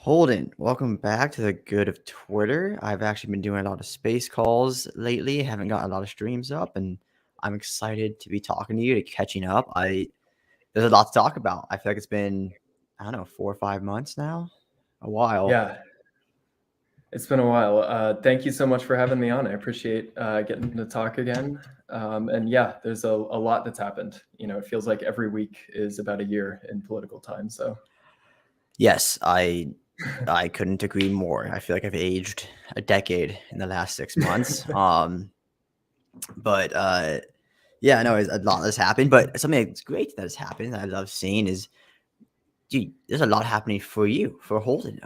Holden, welcome back to the good of Twitter. I've actually been doing a lot of space calls lately, haven't got a lot of streams up, and I'm excited to be talking to you, to catching up. There's a lot to talk about. I feel like it's been, I don't know, 4 or 5 months now, a while. Yeah, it's been a while. Thank you so much for having me on. I appreciate getting to talk again. And yeah, there's a lot that's happened. It feels like every week is about a year in political time. So Yes, I couldn't agree more. I feel like I've aged a decade in the last 6 months. But yeah, I know a lot has happened, but something that's great that has happened that I love seeing is, dude, there's a lot happening for you, for Holden.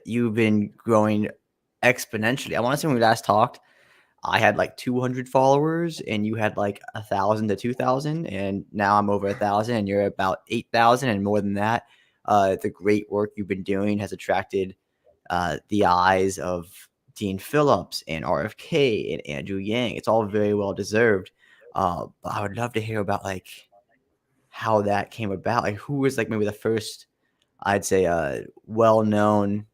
You've been growing exponentially. I want to say when we last talked, I had like 200 followers, and you had like 1,000 to 2,000, and now I'm over 1,000, and you're about 8,000 and more than that. The great work you've been doing has attracted the eyes of Dean Phillips and RFK and Andrew Yang. It's all very well deserved. But I would love to hear about like how that came about. Like, who was like maybe the first, I'd say, well-known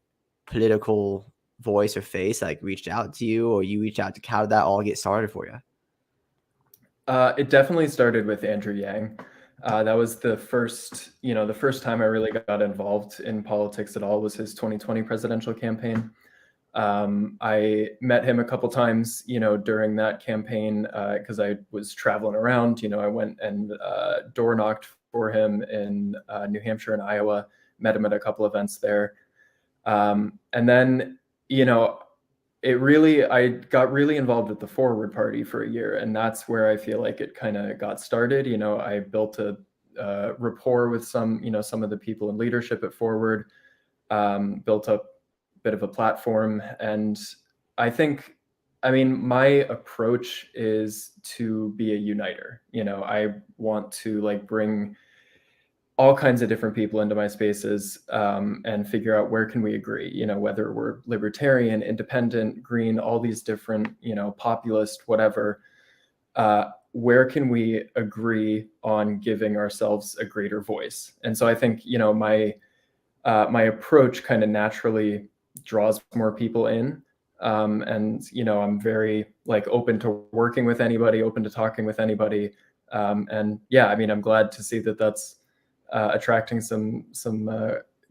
political voice or face like reached out to you, or you reached out to? How did that all get started for you? it definitely started with Andrew Yang. That was the first time I really got involved in politics at all was his 2020 presidential campaign. I met him a couple times, during that campaign because I was traveling around. I went and door knocked for him in New Hampshire and Iowa, met him at a couple events there. And then, I got really involved with the Forward Party for a year, and that's where I feel like it kind of got started. I built a rapport with some of the people in leadership at Forward, built up a bit of a platform, and my approach is to be a uniter. I want to like bring all kinds of different people into my spaces, and figure out where can we agree, whether we're libertarian, independent, green, all these different, populist, whatever. Where can we agree on giving ourselves a greater voice? And so I think, my approach kind of naturally draws more people in. And, I'm very like open to working with anybody, open to talking with anybody. And yeah, I'm glad to see that that's attracting some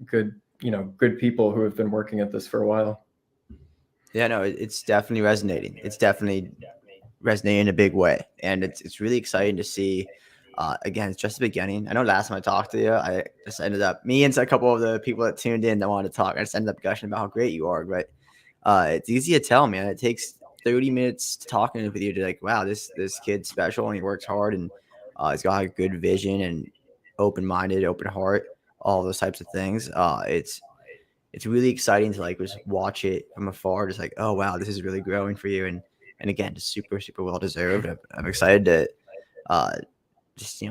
good people who have been working at this for a while. Yeah, no, it's definitely resonating. It's definitely resonating in a big way, and it's really exciting to see. Again, it's just the beginning. I know last time I talked to you, I just ended up, me and a couple of the people that tuned in that wanted to talk, I just ended up gushing about how great you are. But it's easy to tell, man. It takes 30 minutes talking with you to like, wow, this kid's special and he works hard, and he's got a good vision and open-minded, open heart, all those types of things. It's really exciting to like just watch it from afar, just like, oh wow, this is really growing for you, and again, just super super well deserved. I'm excited to uh just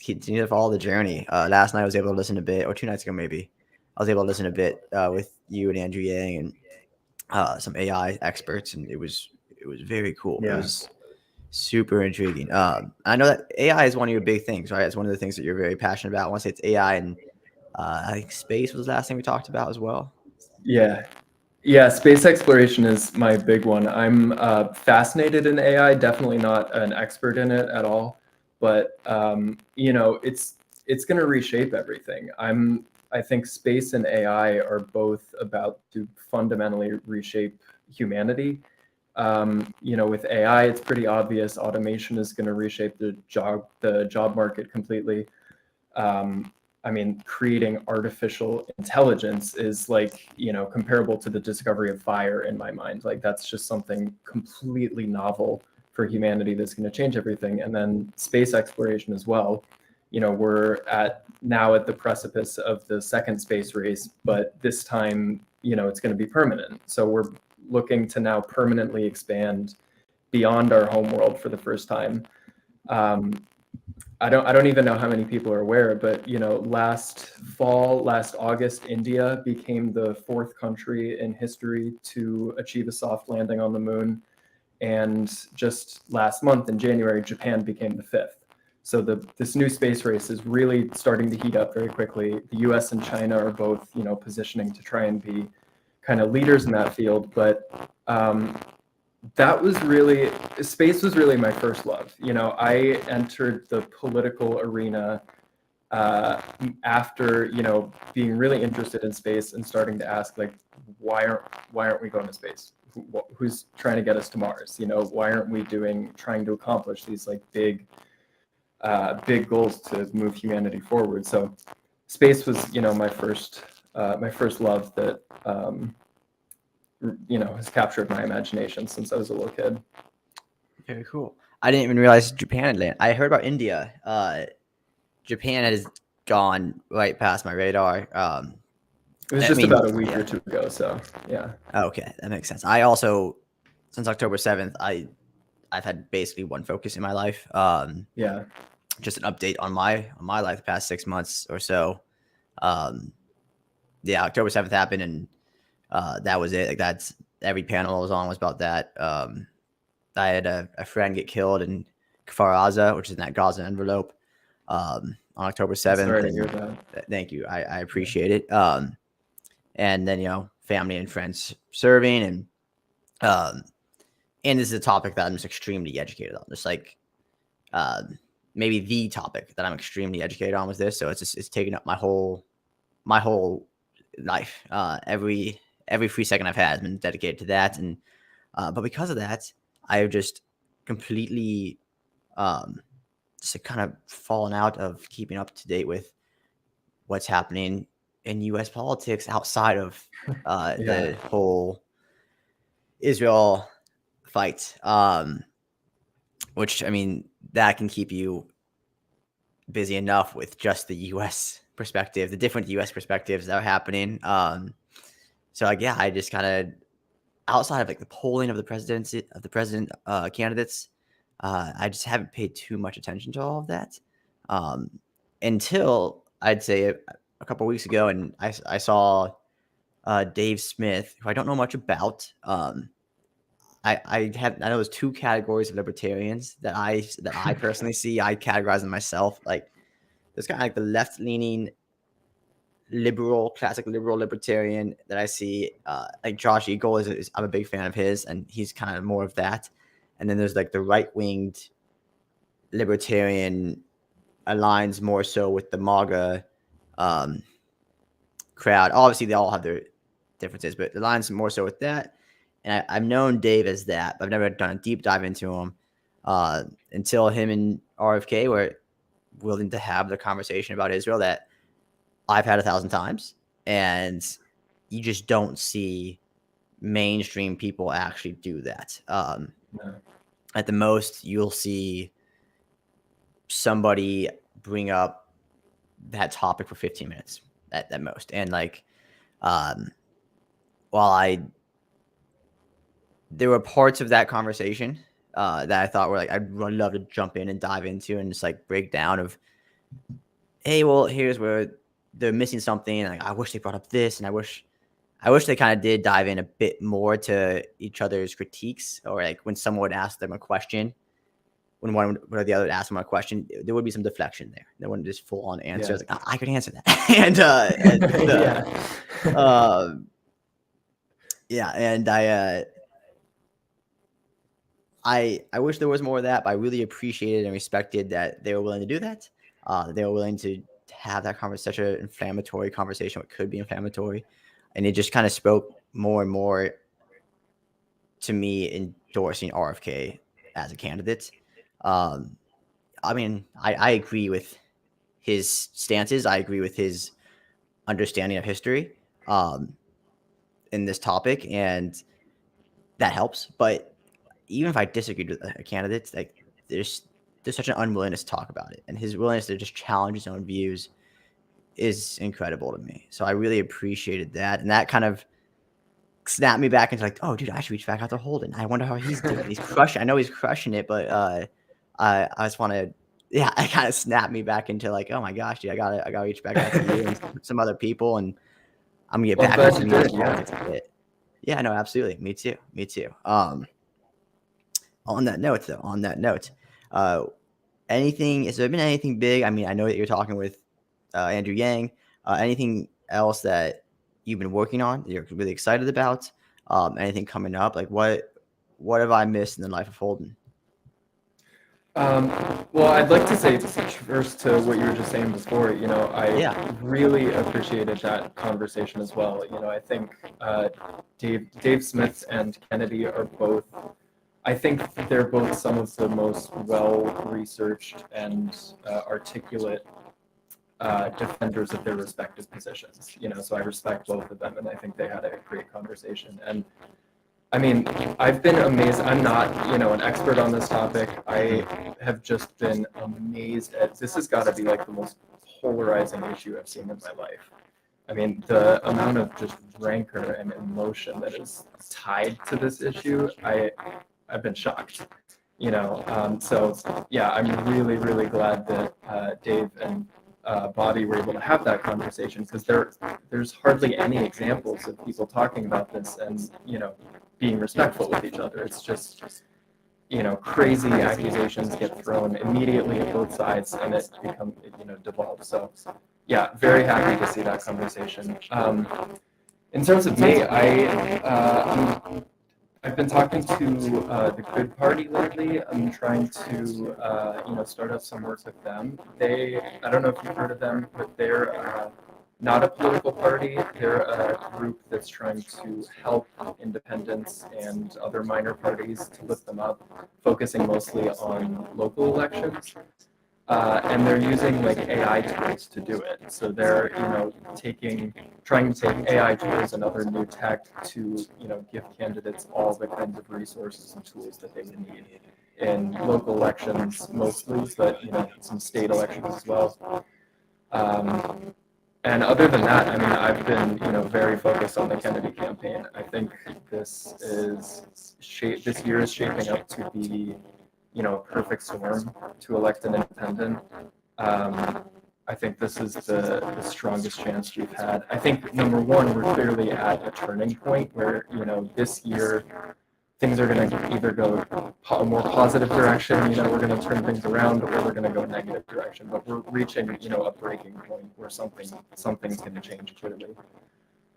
continue to follow the journey. Last night I was able to listen a bit, or 2 nights ago maybe, I was able to listen a bit with you and Andrew Yang and some AI experts, and it was very cool. It Yeah. was super intriguing. I know that AI is one of your big things, right? It's one of the things that you're very passionate about. I want to say it's AI, and I think space was the last thing we talked about as well. Yeah. Yeah, space exploration is my big one. I'm fascinated in AI, definitely not an expert in it at all, but it's going to reshape everything. I think space and AI are both about to fundamentally reshape humanity. With AI, it's pretty obvious automation is going to reshape the job market completely. um, Creating artificial intelligence is like, comparable to the discovery of fire in my mind. Like that's just something completely novel for humanity that's going to change everything. And then space exploration as well. We're now at the precipice of the second space race, but this time, it's going to be permanent. So we're looking to now permanently expand beyond our home world for the first time. Um, I don't even know how many people are aware, but last August, India became the fourth country in history to achieve a soft landing on the moon, and just last month in January, Japan became the fifth. So this new space race is really starting to heat up very quickly. The U.S. and China are both, positioning to try and be kind of leaders in that field. But space was really my first love. I entered the political arena after being really interested in space and starting to ask, like, why aren't we going to space? Who's trying to get us to Mars? Why aren't we trying to accomplish these like big goals to move humanity forward? So space was my first love that has captured my imagination since I was a little kid. Very cool. I didn't even realize Japan had land. I heard about India. Japan has gone right past my radar. It was just about a week or two ago, so yeah. Okay, that makes sense. I also, since October 7th, I've had basically one focus in my life. Yeah. Just an update on my life the past 6 months or so. Yeah, October 7th happened, and that was it. Like, that's every panel I was on was about that. I had a friend get killed in Culotta, which is in that Gaza envelope, on October 7th. Sorry to hear that. Thank you. I appreciate it. And then, family and friends serving, and this is a topic that I'm just extremely educated on. Just like maybe the topic that I'm extremely educated on was this. So it's taken up my whole life. Every free second I've had has been dedicated to that. And but because of that, I've just completely just kind of fallen out of keeping up to date with what's happening in U.S. politics outside of the whole Israel fight, which, I mean, that can keep you busy enough with just the U.S. perspective, the different U.S. perspectives that are happening. So like, yeah, I just kind of, outside of like the polling of the president candidates, I just haven't paid too much attention to all of that until I'd say a couple of weeks ago, and I saw Dave Smith, who I don't know much about. I know there's two categories of libertarians that I personally see. I categorize them myself. Like, there's kind of like the left-leaning classic liberal libertarian that I see. Like Josh Eagle I'm a big fan of his, and he's kind of more of that. And then there's like the right-winged libertarian aligns more so with the MAGA crowd. Obviously, they all have their differences, but the aligns more so with that. And I've known Dave as that, but I've never done a deep dive into him until him and RFK were willing to have the conversation about Israel that I've had 1,000 times. And you just don't see mainstream people actually do that. No. At the most, you'll see somebody bring up that topic for 15 minutes at most. And like, while there were parts of that conversation that I thought were like, I'd really love to jump in and dive into and just like break down of, hey, well, here's where they're missing something. Like, I wish they brought up this, and I wish they kind of did dive in a bit more to each other's critiques, or like when someone would ask them a question, when one or the other would ask them a question, there would be some deflection there. They wouldn't just full on answer. Yeah. Like, I could answer that. And I wish there was more of that, but I really appreciated and respected that they were willing to do that. They were willing to have that such an inflammatory conversation, what could be inflammatory. And it just kind of spoke more and more to me endorsing RFK as a candidate. I mean, I agree with his stances. I agree with his understanding of history in this topic, and that helps. But even if I disagreed with a candidate, like, there's such an unwillingness to talk about it, and his willingness to just challenge his own views is incredible to me. So I really appreciated that, and that kind of snapped me back into like, oh, dude, I should reach back out to Holden. I wonder how he's doing. He's crushing. I know he's crushing it, but I just want to, yeah, it kind of snapped me back into like, oh my gosh, dude, I gotta reach back out to you and some other people, and I'm gonna get back into politics a bit. Yeah, no, absolutely. Me too. On that note, anything? Has there been anything big? I mean, I know that you're talking with Andrew Yang. Anything else that you've been working on that you're really excited about? Anything coming up? Like what have I missed in the life of Holden? Um, well, I'd like to say first to what you were just saying before, I Yeah. really appreciated that conversation as well. I think Dave Smith and Kennedy are both, I think they're both some of the most well-researched and articulate defenders of their respective positions. So I respect both of them, and I think they had a great conversation. And I mean, I've been amazed. I'm not, an expert on this topic. Mhm. I have just been amazed at this. Has got to be like the most polarizing issue I've seen in my life. I mean, the amount of just rancor and emotion that is tied to this issue, I've been shocked. So yeah, I'm really, really glad that Dave and Bobby were able to have that conversation, because there's hardly any examples of people talking about this and being respectful with each other. It's just crazy accusations get thrown immediately at both sides, and it devolves. So yeah, very happy to see that conversation. In terms of me, I've been talking to the Good Party lately. I'm trying to, start up some work with them. I don't know if you've heard of them, but they're not a political party. They're a group that's trying to help independents and other minor parties to lift them up, focusing mostly on local elections. And they're using like AI tools to do it. So they're, trying to take AI tools and other new tech to, give candidates all the kinds of resources and tools that they would need in local elections mostly, but some state elections as well. And other than that, I mean, I've been, very focused on the Kennedy campaign. I think this year is shaping up to be, a perfect storm to elect an independent. Um, I think this is the strongest chance we've had. I think number one, we're clearly at a turning point where, this year things are going to either go a more positive direction, we're going to turn things around, or we're going to go negative direction. But we're reaching, a breaking point where something's going to change clearly.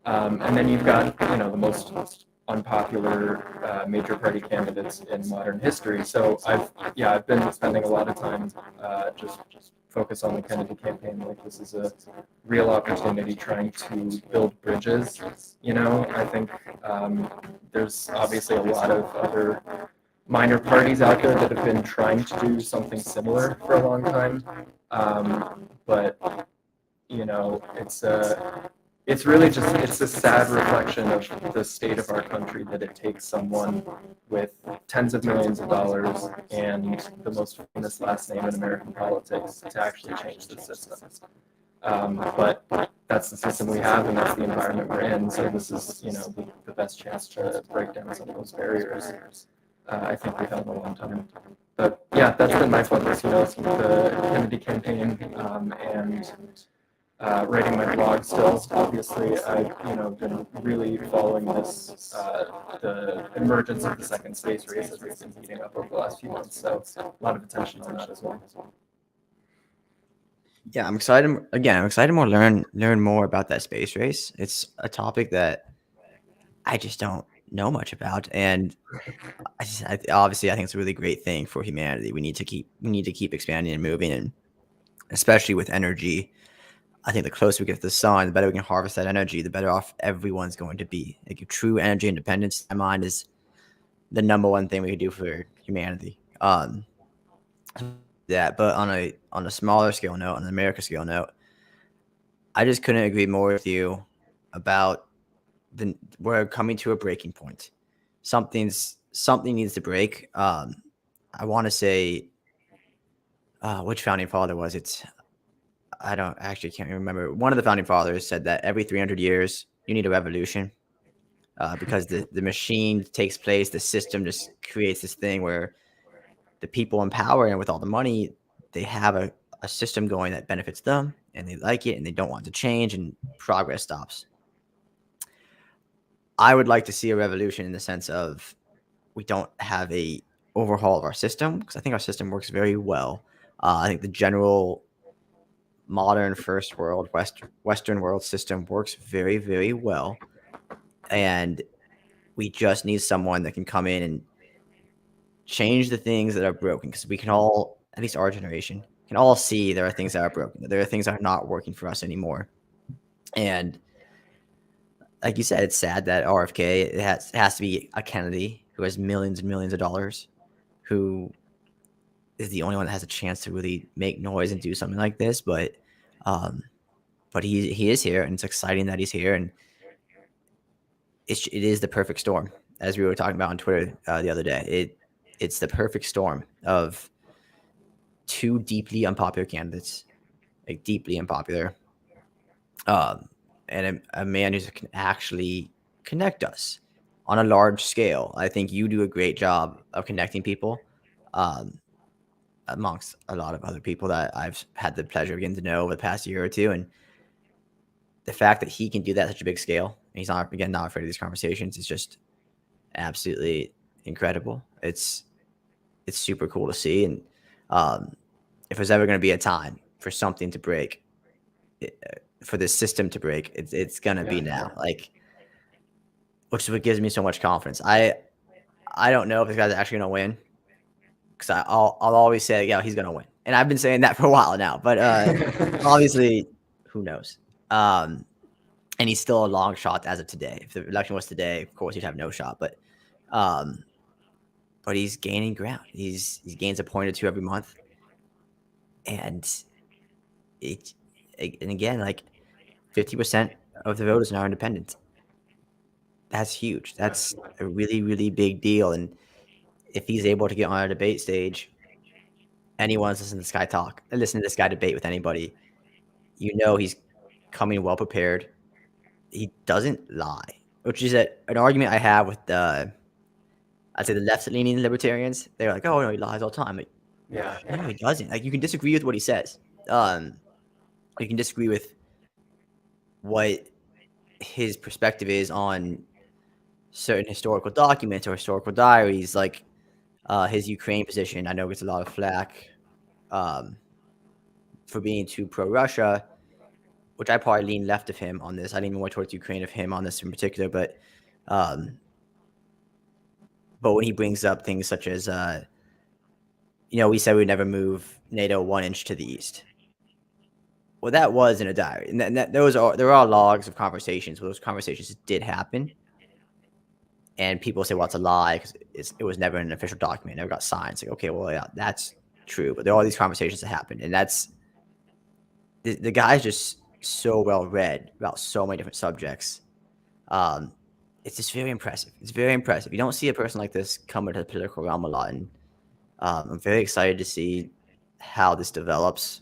And then you've got, the most unpopular major party candidates in modern history. So I've been spending a lot of time just focused on the Kennedy campaign. Like, this is a real opportunity trying to build bridges. I think there's obviously a lot of other minor parties out there that have been trying to do something similar for a long time. But it's really just, it's a sad reflection of the state of our country that it takes someone with tens of millions of dollars and the most famous last name in American politics to actually change the system. But that's the system we have, and that's the environment we're in. So this is, the best chance to break down some of those barriers. I think we've had in a long time. But yeah, that's been my focus, the Kennedy campaign, and writing my blog still. Obviously, I've been really following this, the emergence of the second space race as it's been heating up over the last few months. So a lot of attention on that as well. Yeah, I'm excited. Again, I'm excited to learn more about that space race. It's a topic that I just don't know much about, and obviously I think it's a really great thing for humanity. We need to keep expanding and moving, and especially with energy. I think the closer we get to the sun, the better we can harvest that energy, the better off everyone's going to be. Like, true energy independence, in my mind, is the number one thing we can do for humanity. But on a smaller scale note, on an America scale note, I just couldn't agree more with you about we're coming to a breaking point. Something needs to break. I want to say, which founding father was it? I don't actually can't remember. One of the founding fathers said that every 300 years you need a revolution, because the machine takes place, the system just creates this thing where the people in power and with all the money, they have a system going that benefits them, and they like it, and they don't want to change, and progress stops. I would like to see a revolution in the sense of we don't have a overhaul of our system, because I think our system works very well. I think the general modern first world, Western world system works very, very well. And we just need someone that can come in and change the things that are broken, because we can all, at least our generation, can all see there are things that are broken. There are things that are not working for us anymore. And like you said, it's sad that RFK, it has to be a Kennedy who has millions and millions of dollars, who is the only one that has a chance to really make noise and do something like this. Um, but he is here, and it's exciting that he's here, and it is the perfect storm, as we were talking about on Twitter the other day. It's the perfect storm of two deeply unpopular candidates, like deeply unpopular, um, and a man who can actually connect us on a large scale. I think you do a great job of connecting people, um, amongst a lot of other people that I've had the pleasure of getting to know over the past year or two. And the fact that he can do that at such a big scale, and he's not, again, not afraid of these conversations, is just absolutely incredible. It's super cool to see. And if there's ever going to be a time for something to break, for this system to break, it's gonna be now. Like, which is what gives me so much confidence. I don't know if this guy's actually gonna win, because I'll always say, yeah, he's gonna win, and I've been saying that for a while now. But obviously, who knows? And he's still a long shot as of today. If the election was today, of course he'd have no shot. Um, but he's gaining ground. He gains a point or two every month, and it and again, like 50% of the voters are independent. That's huge. That's a really, really big deal. And if he's able to get on a debate stage, anyone's listening to this guy talk, listen to this guy debate with anybody, you know he's coming well prepared. He doesn't lie, which is an argument I have with I'd say the left-leaning libertarians. They're like, oh no, he lies all the time. Like, Yeah. no, he doesn't. Like, you can disagree with what he says. You can disagree with what his perspective is on certain historical documents or historical diaries, like his Ukraine position. I know gets a lot of flack for being too pro-Russia, which I probably lean left of him on this. I lean more towards Ukraine of him on this in particular. But when he brings up things such as, we said we'd never move NATO 1 inch to the east. Well, that was in a diary, and there are logs of conversations where those conversations did happen. And people say, well, it's a lie because it was never an official document, never got signed. It's like, okay, well, yeah, that's true. But there are all these conversations that happened. And that's the guy's just so well read about so many different subjects. It's just very impressive. It's very impressive. You don't see a person like this come into the political realm a lot. And I'm very excited to see how this develops.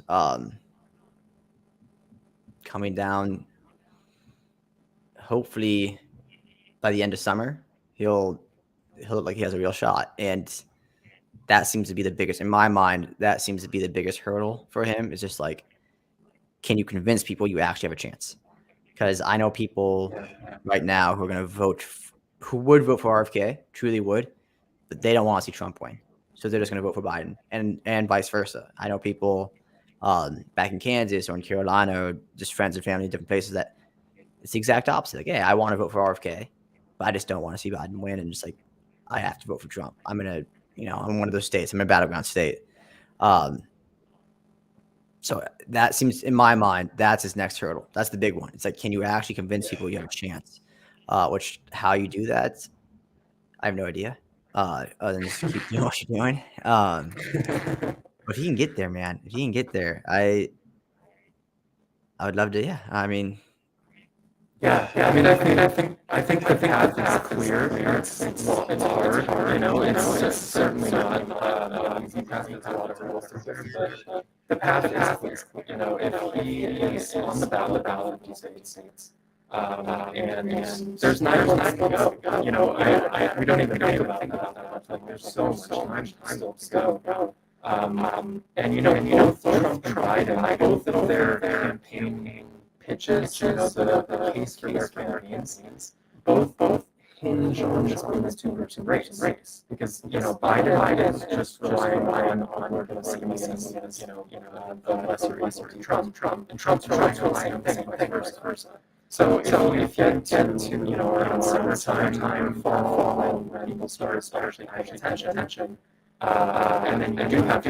Coming down, hopefully by the end of summer, he'll look like he has a real shot. And that seems to be the biggest, in my mind, that seems to be the biggest hurdle for him. Is just like, can you convince people you actually have a chance? Because I know people right now who are going to vote, who would vote for RFK, truly would, but they don't want to see Trump win. So they're just going to vote for Biden, and vice versa. I know people back in Kansas or in Carolina, or just friends and family in different places, that it's the exact opposite. Like, yeah, I want to vote for RFK, but I just don't want to see Biden win. And just like, I have to vote for Trump. I'm I'm one of those states. I'm in a battleground state. So that seems, in my mind, that's his next hurdle. That's the big one. It's like, can you actually convince people you have a chance? Which, how you do that, I have no idea. Other than just keep doing what you're doing. But if he can get there, man, if he can get there, I would love to. Yeah, I mean, Yeah. I mean, I think the path is clear. It's hard. It's certainly not an easy path. There's a lot of rules to clear, but the path is clear. If he is on the ballot in these states, and there's 9 months to go. We don't even think about that. Like, there's so much time still to go. And both Trump and Biden, both of their campaign pitches, the case for their campaigns, both hinge on just being this two-person race, because Biden is just relying on we're going to see me as the lesser evil to Trump, and Trump's relying on the same thing, vice versa. So if you get to around summertime, fall, when people start actually paying attention, and then you do have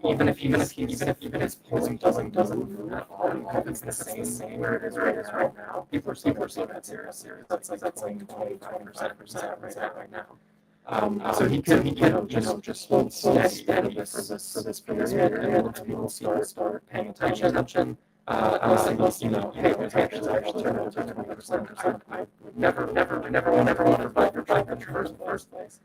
even if his polling doesn't move at all, if it's the same where it is right now, people are still that serious. That's like 25% right now. So he could just hold steady for this period, and then once people start paying attention, hey, there's actually turn out to 20%. I would never want to fight for Biden in the first place.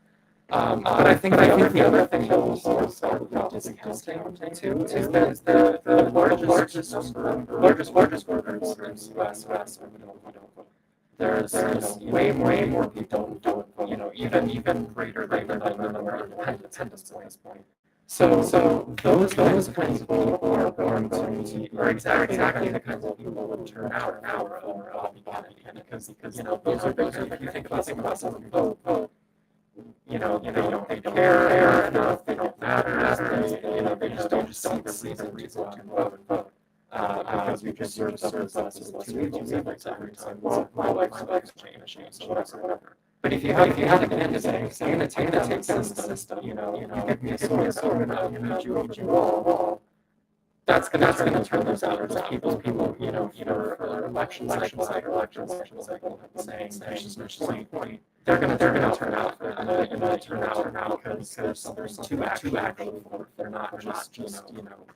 But I think the other thing that will start discounting too is that the largest workers in the U.S. who don't vote. There's way more people who don't vote. Even greater number of independents at this point. So those kinds of people are going to be are exactly the kinds of people who turn out for Bobby Kennedy, because those are if you think about someone who vote. They don't care enough, they don't matter, they just don't see the reason to vote. Because you just serve us as two evils every time. Well, my life's changing, so whatever. But if you have a candidate saying, I'm going to take system, you give me a sword, and I'll beat you all. That's gonna turn those out. People, for election cycle, saying there's point. They're gonna turn out, turn out because there's two actually for it. They're not just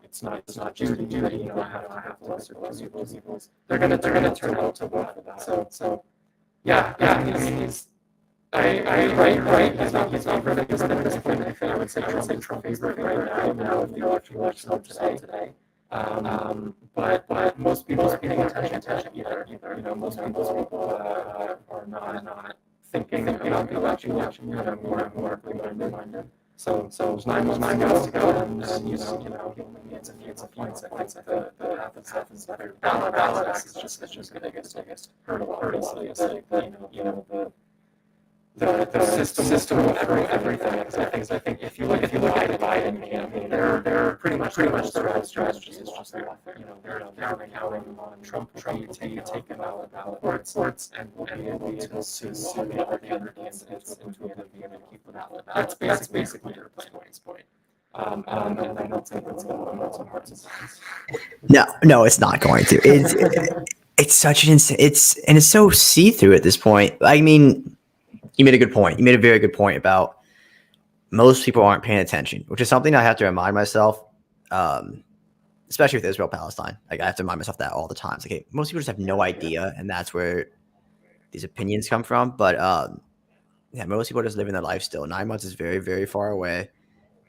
it's not duty. I have to lesser evils. They're gonna turn out to vote for that. So yeah. I mean, he's right. He's not really disappointing. I would say Trump favorite right now if the election today. But most people are paying attention either. Most people are not thinking about the election, more minded. So 9 months to go, and it's a few months. I think the happens better. Ballot Act is just the biggest hurdle, obviously. The system of everything. I think if you look at the Biden campaign, they're pretty much their strategy is just they're counting on Trump to take him out of ballot courts and be able to sue the other candidates into oblivion and keep the ballot. That's basically their point. And I don't think that's going to win some hearts and minds. No, it's not going to. It's such an insane. It's so see through at this point. I mean, you made a good point. You made a very good point about most people aren't paying attention, which is something I have to remind myself, especially with Israel Palestine. Like I have to remind myself that all the time. It's like, hey, most people just have no idea, and that's where these opinions come from. But most people are just living their life still. 9 months is very, very far away.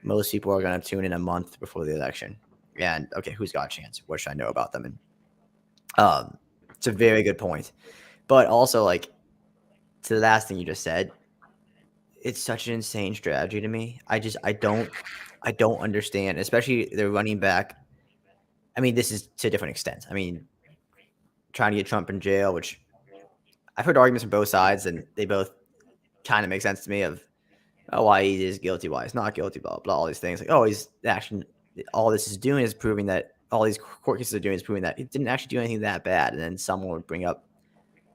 Most people are going to tune in a month before the election. And okay, who's got a chance? What should I know about them? And it's a very good point. But also, like, to the last thing you just said, it's such an insane strategy to me. I don't understand, especially the running back. I mean, this is to a different extent. I mean, trying to get Trump in jail, which I've heard arguments from both sides, and they both kind of make sense to me of why he is guilty, why he's not guilty, blah, blah, all these things. Like, he's actually, all this is doing is proving that, all these court cases are doing is proving that he didn't actually do anything that bad. And then someone would bring up,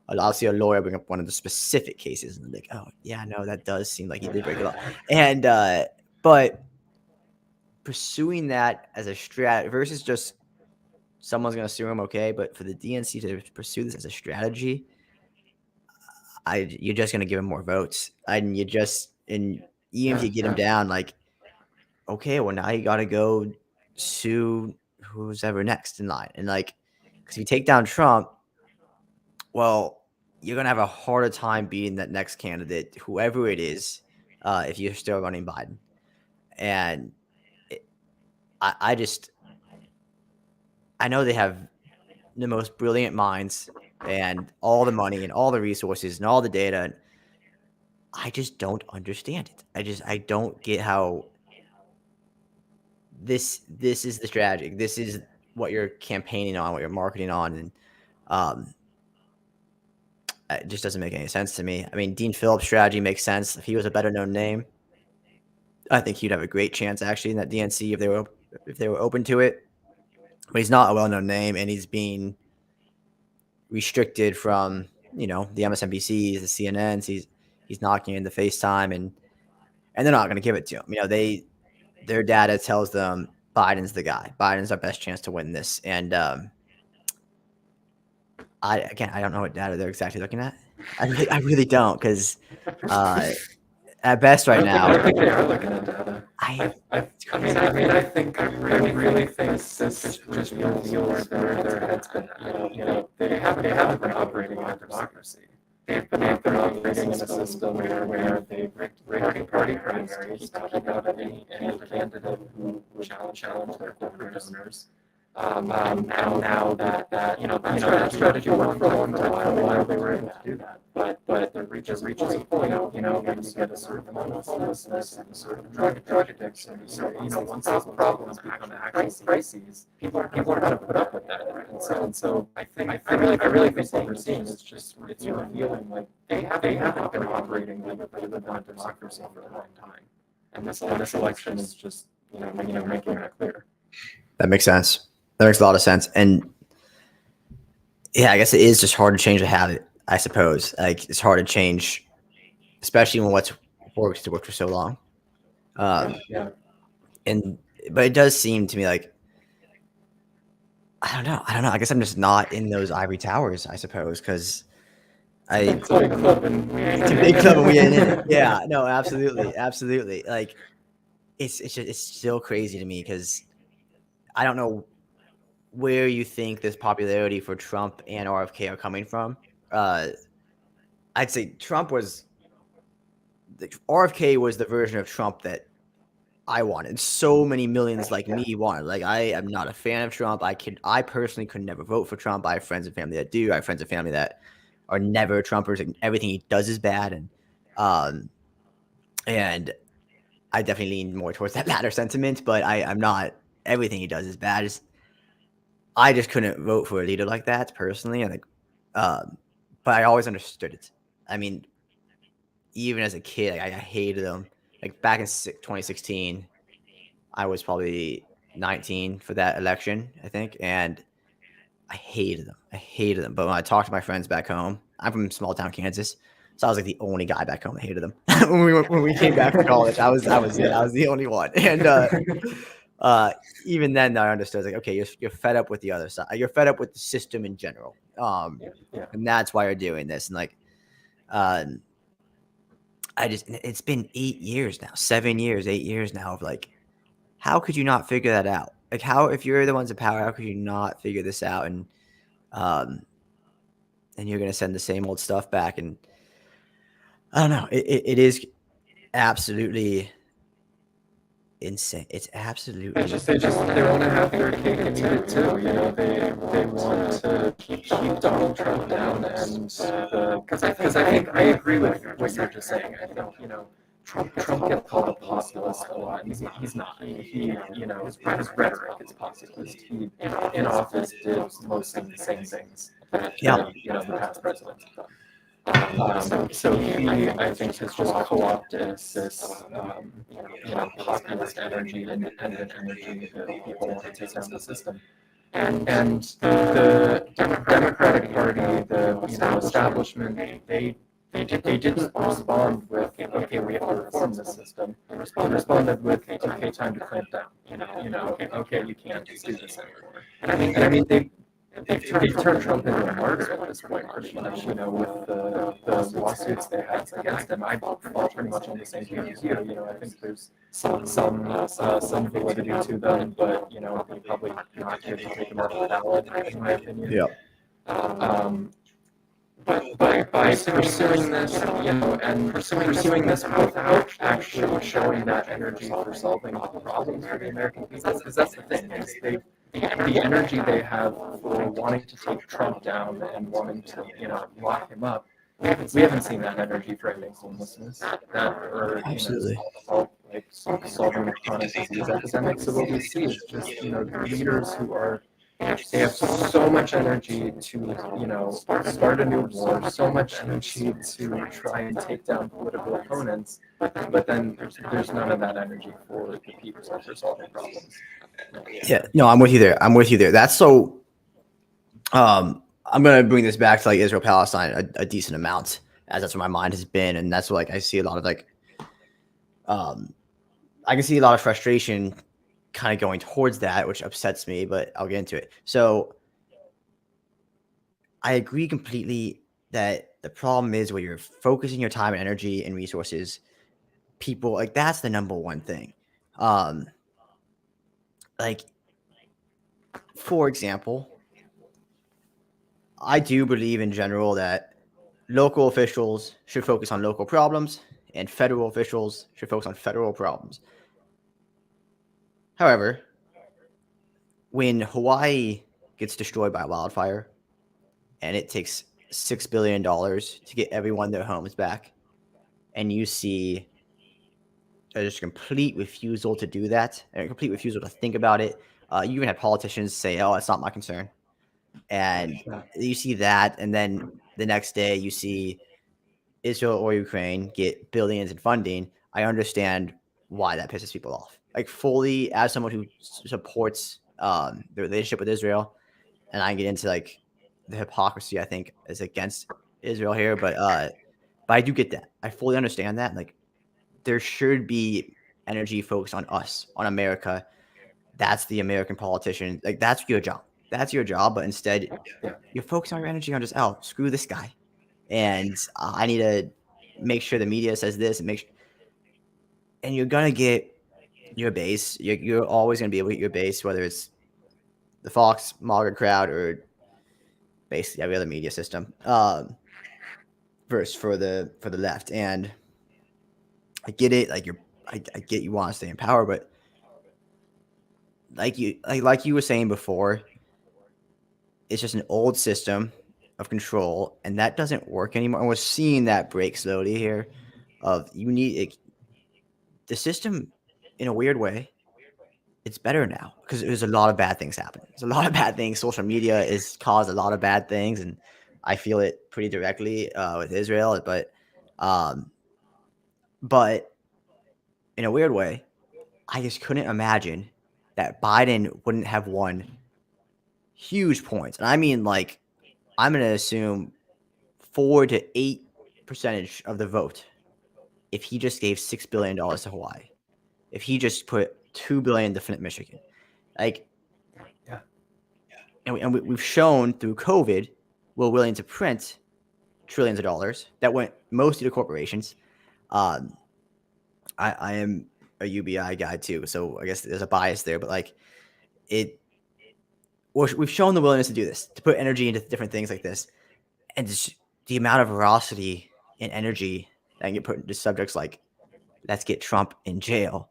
I'll see a lawyer bring up one of the specific cases and like, oh yeah, no, that does seem like he did break the law. And but pursuing that as a strategy versus just someone's going to sue him, okay, but for the DNC to pursue this as a strategy, you're just going to give him more votes, and you just even if you get him down, like, okay, well now you got to go sue who's ever next in line, and like, because if you take down Trump, well, you're going to have a harder time beating that next candidate, whoever it is, if you're still running Biden. And I know they have the most brilliant minds and all the money and all the resources and all the data. And I just don't understand it. I don't get how this is the strategy. This is what you're campaigning on, what you're marketing on. And It just doesn't make any sense to me. I mean, Dean Phillips' strategy makes sense. If he was a better known name, I think he'd have a great chance actually in that DNC if they were open to it. But he's not a well known name, and he's being restricted from the MSNBCs, the CNNs. He's knocking in the FaceTime, and they're not going to give it to him. Their data tells them Biden's the guy. Biden's our best chance to win this, and I don't know what data they're exactly looking at. I really don't, because at best right now, I think they are looking at data. I think I really think this just reveals where their head's been at. They haven't been operating like democracy. They've been operating in a system where they've rigged party primaries to keep out any candidate who challenge their corporate donors. Now that strategy worked for a long while, they were able to do that. But the reaches a point, when you get a certain amount of homelessness and a certain drug addiction, once those problems become actual crises, people are going to put up with that. And so I really think what we're seeing is it's revealing like they haven't been operating like a democracy for a long time. And this election is just making that clear. That makes sense. That makes a lot of sense. And yeah, I guess it is just hard to change a habit, I suppose. Like, it's hard to change, especially when what's worked for so long. But it does seem to me like, I don't know. I guess I'm just not in those ivory towers, I suppose, because it's a big club and we ain't in it. Yeah, no, absolutely. Like, it's still crazy to me, because I don't know where you think this popularity for Trump and RFK are coming from. I'd say RFK was the version of Trump that I wanted. So many millions like me wanted. Like, I am not a fan of Trump. I personally could never vote for Trump. I have friends and family that do. I have friends and family that are never Trumpers, and everything he does is bad. And I definitely lean more towards that latter sentiment, but I'm not. Everything he does is bad. I just couldn't vote for a leader like that personally, and but I always understood it. I mean, even as a kid, I hated him. Like, back in 2016, I was probably 19 for that election, I think, and I hated them. But when I talked to my friends back home, I'm from small town Kansas, so I was like the only guy back home that hated them. when we came back from college, I was it. I was the only one, and even then, I understood, like, okay, you're fed up with the other side. You're fed up with the system in general, and that's why you're doing this. And like, it's been 8 years now, 7 years, 8 years now of like, how could you not figure that out? Like, if you're the ones in power, how could you not figure this out? And you're gonna send the same old stuff back, and I don't know. It is absolutely insane. It's absolutely. They want to have their cake and eat it too. They want to keep Donald Trump down, and because I agree with what you're just saying. I think Trump gets called a populist a lot. He's not. His rhetoric is populist. He in office did most of the same things that the past presidents have done. So he, I think, has just co-opted this, populist energy, independent energy that people want to take out of the system. And the Democratic Party, the establishment, they didn't respond with, okay, we have to reform the system. They responded with, okay, time to clamp down. Okay, you can't just do this anymore. And I mean, they've turned Trump into a martyr at this point, pretty much. With the lawsuits they had against him, I fall pretty much on the same page as you. I think there's some validity to them, but they probably not here to take them off the ballot, in my opinion. Yeah. But by pursuing this, and pursuing this without actually showing that energy for solving problems for the American people, because that's the thing, is the energy they have for wanting to take Trump down and wanting to, lock him up, we haven't seen that energy for ending homelessness, or absolutely. Solving the chronic disease epidemic. So what we see is just leaders who are They have so much energy to, start a new war, so much energy to try and take down political opponents, but then there's none of that energy for the people or for solving problems. Yeah, no, I'm with you there. I'm with you there. That's so. I'm gonna bring this back to like Israel Palestine a decent amount, as that's where my mind has been, and that's what, like, I see a lot of like, I can see a lot of frustration kind of going towards that, which upsets me, but I'll get into it. So I agree completely that the problem is where you're focusing your time and energy and resources, people, like, that's the number one thing. Like, for example, I do believe in general that local officials should focus on local problems and federal officials should focus on federal problems. However, when Hawaii gets destroyed by a wildfire and it takes $6 billion to get everyone their homes back, and you see just a complete refusal to do that and a complete refusal to think about it. You even had politicians say, "Oh, it's not my concern," and you see that, and then the next day you see Israel or Ukraine get billions in funding. I understand why that pisses people off. Like, fully, as someone who supports the relationship with Israel, and I get into like the hypocrisy I think is against Israel here, but I do get that. I fully understand that. Like, there should be energy focused on us, on America. That's the American politician. Like, that's your job. That's your job. But instead, you're focusing all your energy on just, oh, screw this guy. And I need to make sure the media says this and make sure. And you're going to get your base. You're always going to be able to get your base, whether it's the Fox, moderate crowd, or basically every other media system. First for the left. And I get it. Like, I get you want to stay in power, but like you were saying before, it's just an old system of control, and that doesn't work anymore. And we're seeing that break slowly here. Of you need it, the system, in a weird way, it's better now because there's a lot of bad things happening. There's a lot of bad things. Social media has caused a lot of bad things, and I feel it pretty directly with Israel. Um, but in a weird way, I just couldn't imagine that Biden wouldn't have won huge points. And I mean, like, I'm going to assume 4 to 8% of the vote if he just gave $6 billion to Hawaii, if he just put $2 billion to Flint, Michigan. Like, and we've shown through COVID, we're willing to print trillions of dollars that went mostly to corporations. I am a UBI guy too, so I guess there's a bias there, but like, we've shown the willingness to do this, to put energy into different things like this, and just the amount of veracity and energy that can get put into subjects like, let's get Trump in jail,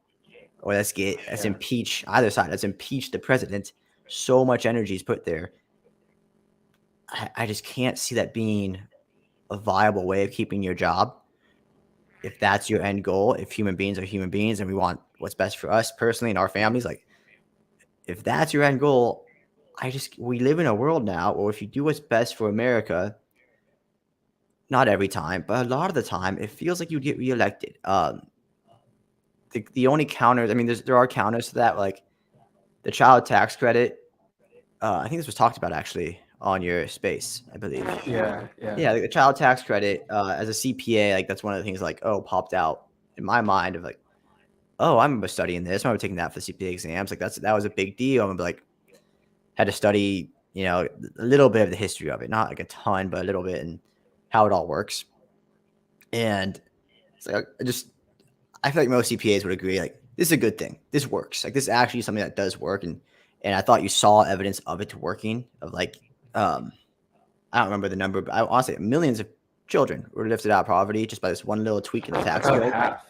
or let's impeach either side, let's impeach the president. So much energy is put there. I just can't see that being a viable way of keeping your job. If that's your end goal, if human beings are human beings and we want what's best for us personally and our families, like, if that's your end goal, we live in a world now where if you do what's best for America, not every time, but a lot of the time, it feels like you get reelected. The only counters, I mean, there are counters to that, like the child tax credit. I think this was talked about actually on your space, I believe. Yeah. Like the child tax credit, as a CPA, like, that's one of the things, like, popped out in my mind of like, oh, I remember studying this. I remember taking that for the CPA exams. Like, that was a big deal. I remember, like, had to study, a little bit of the history of it, not like a ton, but a little bit, and how it all works. And it's like, I feel like most CPAs would agree, like, this is a good thing. This works. Like, this is actually something that does work. And I thought you saw evidence of it working, of like, I don't remember the number, but I honestly, millions of children were lifted out of poverty just by this one little tweak in the tax code. Half.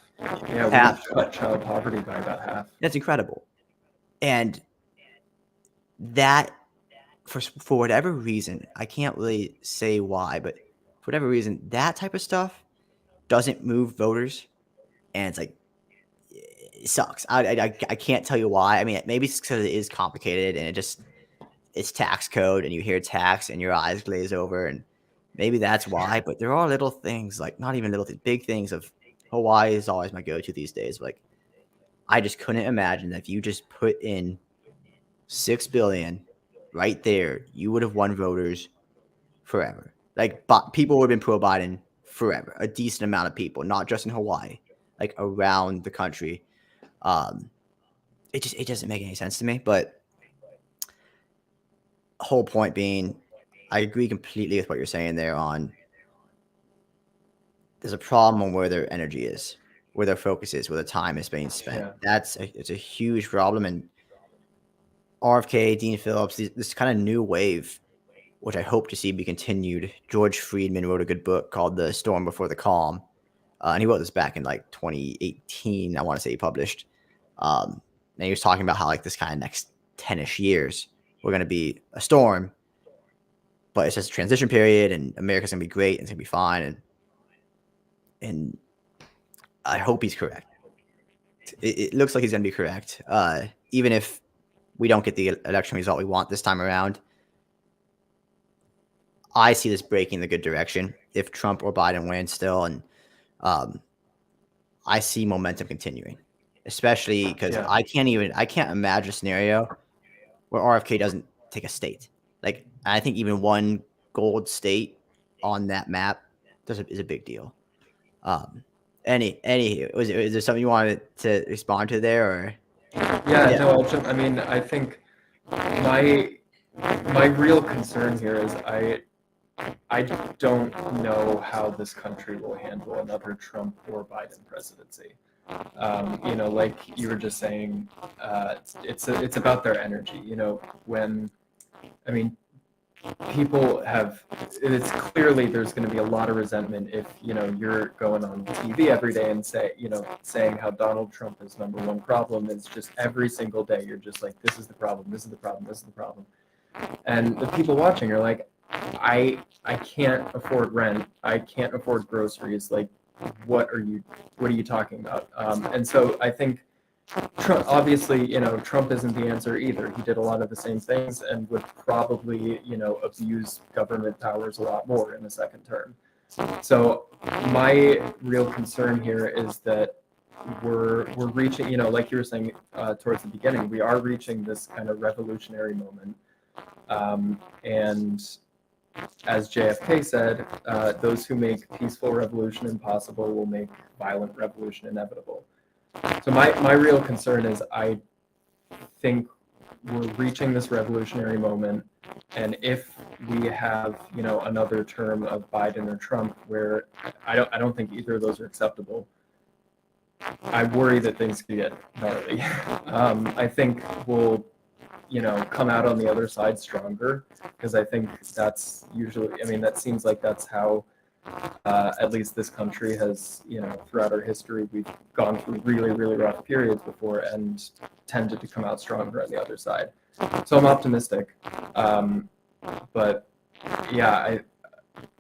Yeah, half. We cut child poverty by about half. That's incredible. And that, for whatever reason, I can't really say why, but for whatever reason, that type of stuff doesn't move voters. And it's like, it sucks. I can't tell you why. I mean, maybe it's because it is complicated and it's tax code and you hear tax and your eyes glaze over, and maybe that's why. But there are little things, like not even little things, big things of Hawaii is always my go-to these days. Like I just couldn't imagine that if you just put in 6 billion right there, you would have won voters forever. Like people would have been pro Biden forever. A decent amount of people, not just in Hawaii, like around the country. Um, it doesn't make any sense to me. But whole point being, I agree completely with what you're saying there. On there's a problem on where their energy is, where their focus is, where the time is being spent. Yeah. It's a huge problem. And RFK, Dean Phillips, this kind of new wave, which I hope to see be continued. George Friedman wrote a good book called The Storm Before the Calm. And he wrote this back in like 2018, I want to say he published. And he was talking about how like this kind of next 10-ish years, we're going to be a storm, but it's just a transition period and America's going to be great and it's going to be fine. And I hope he's correct. It looks like he's going to be correct. Even if we don't get the election result we want this time around, I see this breaking in the good direction if Trump or Biden win still. And I see momentum continuing, especially because Yeah. I can't imagine a scenario where RFK doesn't take a state. Like I think even one gold state on that map is a big deal. Is there something you wanted to respond to there, or? Yeah, no, I mean, I think my real concern here is I don't know how this country will handle another Trump or Biden presidency. Like you were just saying, it's about their energy. I mean, people have, it's clearly there's going to be a lot of resentment if you're going on TV every day and saying how Donald Trump is number one problem. It's just every single day you're just like, this is the problem, this is the problem, this is the problem. And the people watching are like, I can't afford rent, I can't afford groceries, like what are you talking about? And so I think Trump, obviously, Trump isn't the answer either. He did a lot of the same things and would probably, abuse government powers a lot more in the second term. So my real concern here is that we're reaching, like you were saying towards the beginning, we are reaching this kind of revolutionary moment. And as JFK said, those who make peaceful revolution impossible will make violent revolution inevitable. So my real concern is I think we're reaching this revolutionary moment, and if we have another term of Biden or Trump where I don't think either of those are acceptable, I worry that things could get gnarly. I think we'll come out on the other side stronger, because I think that's usually, that seems like that's how at least this country has, throughout our history, we've gone through really, really rough periods before and tended to come out stronger on the other side. So I'm optimistic. But yeah,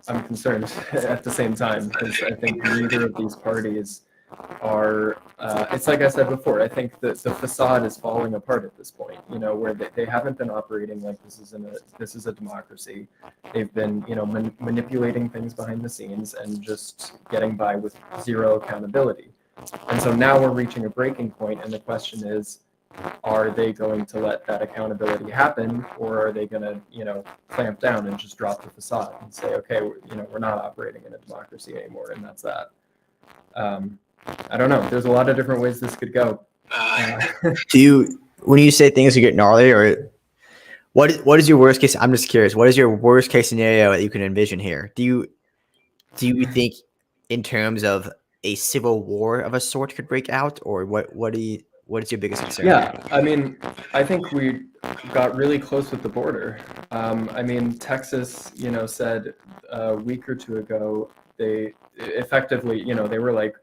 I'm concerned at the same time, because I think neither of these parties are, it's like I said before, I think that the facade is falling apart at this point, where they haven't been operating like this is a democracy. They've been, manipulating things behind the scenes and just getting by with zero accountability. And so now we're reaching a breaking point, and the question is, are they going to let that accountability happen, or are they going to, clamp down and just drop the facade and say, okay, we're not operating in a democracy anymore, and that's that. I don't know. There's a lot of different ways this could go. When you say things are getting gnarly, or what is your worst case? I'm just curious. What is your worst case scenario that you can envision here? Do you think in terms of a civil war of a sort could break out, or what is your biggest concern? Yeah, I think we got really close with the border. Texas, said a week or two ago, they effectively, they were like,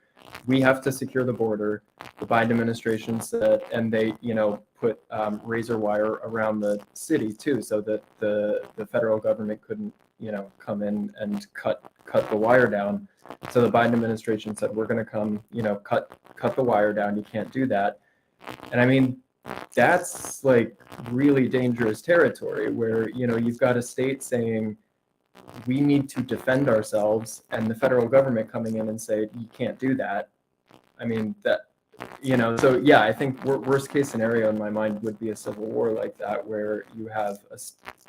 we have to secure the border. The Biden administration said, and they, put razor wire around the city too, so that the federal government couldn't, come in and cut the wire down. So the Biden administration said, we're going to come, cut the wire down. You can't do that. And that's like really dangerous territory where, you know, you've got a state saying we need to defend ourselves and the federal government coming in and say you can't do that. I mean, that, you know, so yeah, I think worst case scenario in my mind would be a civil war like that, where you have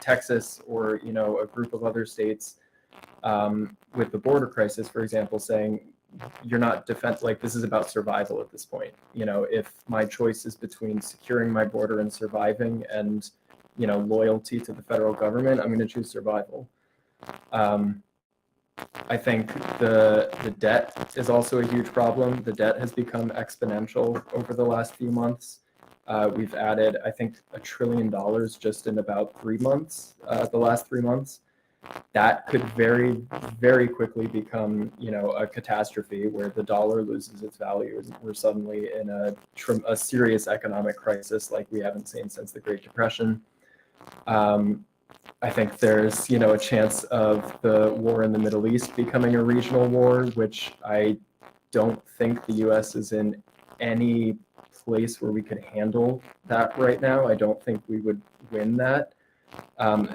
Texas or, you know, a group of other states with the border crisis, for example, saying you're not like this is about survival at this point. You know, if my choice is between securing my border and surviving and, you know, loyalty to the federal government, I'm going to choose survival. I think the debt is also a huge problem. The debt has become exponential over the last few months. We've added, I think, $1 trillion just in about 3 months, the last 3 months. That could very, very quickly become, you know, a catastrophe where the dollar loses its value. We're suddenly in a serious economic crisis like we haven't seen since the Great Depression. I think there's, you know, a chance of the war in the Middle East becoming a regional war, which I don't think the US is in any place where we could handle that right now. I don't think we would win that.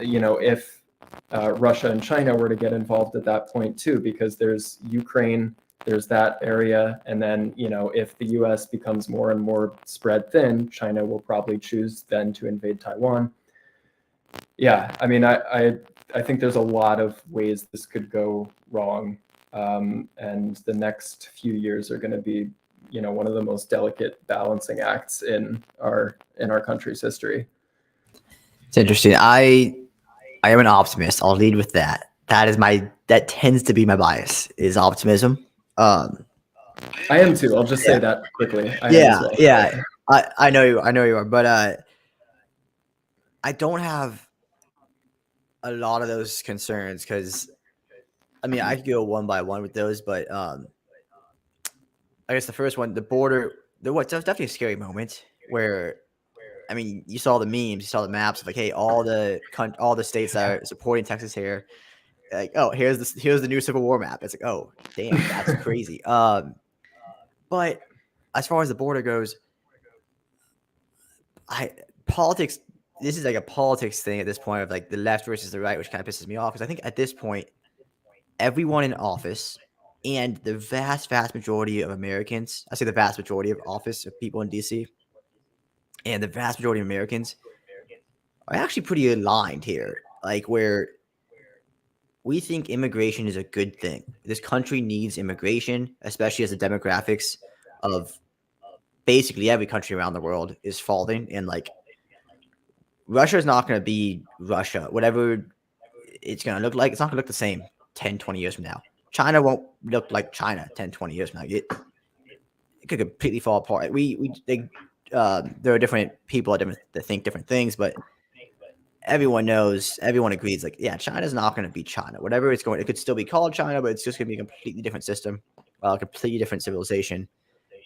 You know, if Russia and China were to get involved at that point too, because there's Ukraine, there's that area, and then, you know, if the US becomes more and more spread thin, China will probably choose then to invade Taiwan. Yeah, I mean, I think there's a lot of ways this could go wrong, and the next few years are going to be, you know, one of the most delicate balancing acts in our country's history. It's interesting. I am an optimist. I'll lead with that. That tends to be my bias, is optimism. I am too. I'll just say that quickly. I am as well. Yeah. I know you are, but I don't have a lot of those concerns because, I mean, I could go one by one with those, but I guess the first one, the border, that was definitely a scary moment where, I mean, you saw the memes, you saw the maps of like, hey, all the states that are supporting Texas here, like, oh, here's the new Civil War map. It's like, oh, damn, that's crazy. But as far as the border goes, politics. This is like a politics thing at this point of like the left versus the right, which kind of pisses me off because I think at this point, everyone in office and the vast majority of Americans, I say the vast majority of office of people in DC, and the vast majority of Americans are actually pretty aligned here. Like where we think immigration is a good thing. This country needs immigration, especially as the demographics of basically every country around the world is falling. And like Russia is not going to be Russia. Whatever it's going to look like, it's not going to look the same 10, 20 years from now. China won't look like China 10, 20 years from now. It could completely fall apart. There are different people that think different things, but everyone agrees, like, yeah, China's not going to be China. Whatever it's going, it could still be called China, but it's just going to be a completely different system, a completely different civilization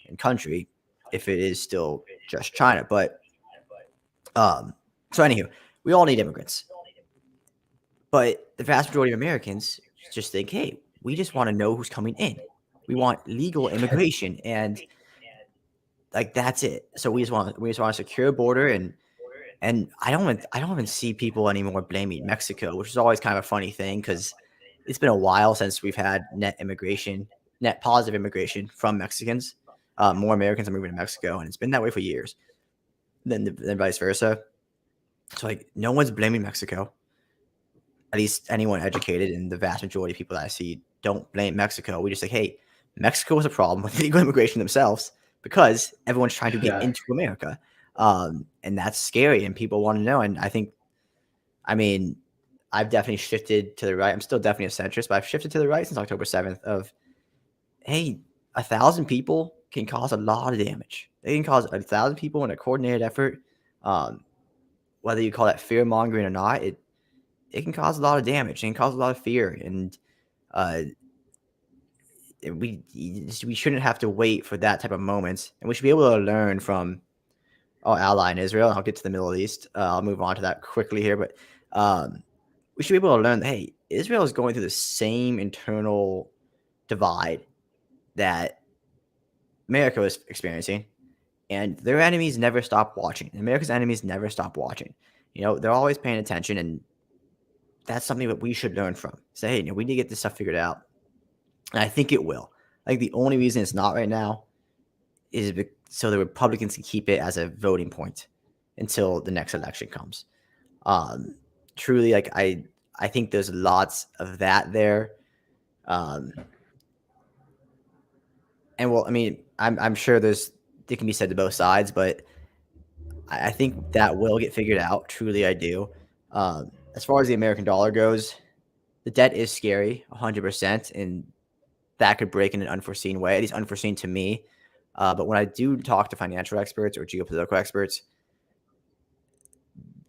and country if it is still just China. But so anywho, we all need immigrants. But the vast majority of Americans just think, hey, we just want to know who's coming in. We want legal immigration, and like that's it. So we just want a secure border, and I don't even see people anymore blaming Mexico, which is always kind of a funny thing because it's been a while since we've had net positive immigration from Mexicans. More Americans are moving to Mexico, and it's been that way for years. Then vice versa. So like no one's blaming Mexico. At least anyone educated, and the vast majority of people that I see don't blame Mexico. We just say, hey, Mexico is a problem with legal immigration themselves because everyone's trying to get into America. And that's scary, and people want to know. And I mean, I've definitely shifted to the right. I'm still definitely a centrist, but I've shifted to the right since October 7th of, hey, 1,000 people can cause a lot of damage. They can cause 1,000 people in a coordinated effort. Whether you call that fear mongering or not, it can cause a lot of damage. It can cause a lot of fear. And we shouldn't have to wait for that type of moments. And we should be able to learn from our ally in Israel. And I'll get to the Middle East. I'll move on to that quickly here. But we should be able to learn that, hey, Israel is going through the same internal divide that America was experiencing. and their enemies never stop watching. America's enemies never stop watching. They're always paying attention, and that's something that we should learn from. Say, hey, we need to get this stuff figured out, and I think it will. Like the only reason it's not right now is so the Republicans can keep it as a voting point until the next election comes. Truly, like I think there's lots of that there. And well, I mean, I'm sure it can be said to both sides, but I think that will get figured out. Truly, I do. As far as the American dollar goes, the debt is scary, 100%, and that could break in an unforeseen way, at least unforeseen to me. But when I do talk to financial experts or geopolitical experts,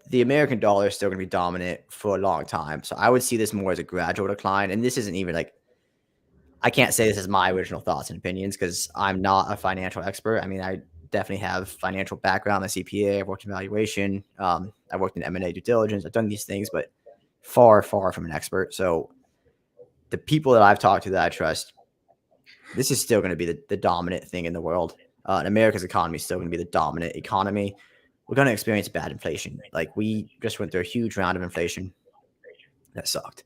the American dollar is still going to be dominant for a long time. So I would see this more as a gradual decline. And this isn't even like, I can't say this is my original thoughts and opinions because I'm not a financial expert. I mean, I definitely have financial background, a CPA, I've worked in valuation, I've worked in M&A due diligence, I've done these things, but far, far from an expert. So the people that I've talked to that I trust, this is still going to be the dominant thing in the world. And America's economy is still going to be the dominant economy. We're going to experience bad inflation. Like we just went through a huge round of inflation that sucked.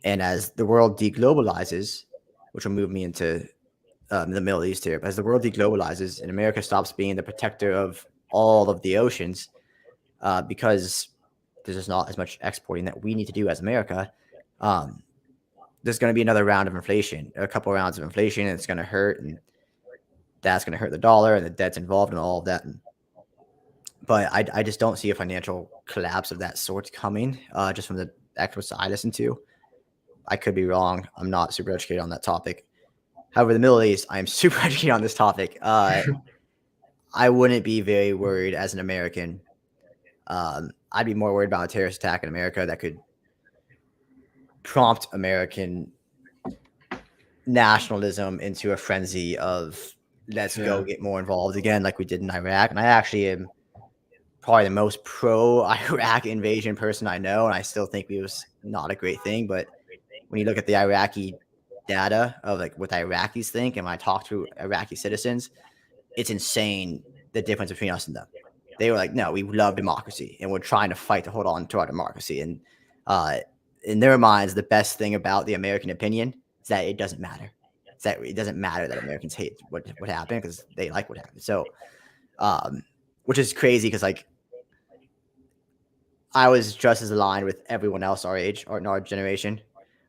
And as the world deglobalizes, which will move me into the Middle East here, but as the world deglobalizes and America stops being the protector of all of the oceans, because there's just not as much exporting that we need to do as America, there's going to be another round of inflation, a couple of rounds of inflation, and it's going to hurt, and that's going to hurt the dollar, and the debt's involved in all of that. But I just don't see a financial collapse of that sort coming, just from the experts I listen to. I could be wrong. I'm not super educated on that topic. However, the Middle East, I am super educated on this topic. I wouldn't be very worried as an American. I'd be more worried about a terrorist attack in America that could prompt American nationalism into a frenzy of let's go get more involved again, like we did in Iraq. And I actually am probably the most pro-Iraq invasion person I know, and I still think it was not a great thing. But when you look at the Iraqi data of like what Iraqis think, and when I talk to Iraqi citizens, it's insane the difference between us and them. They were like, no, we love democracy, and we're trying to fight to hold on to our democracy. And in their minds, the best thing about the American opinion is that it doesn't matter. It's that it doesn't matter that Americans hate what happened because they like what happened. So, which is crazy because like I was just as aligned with everyone else our age or in our generation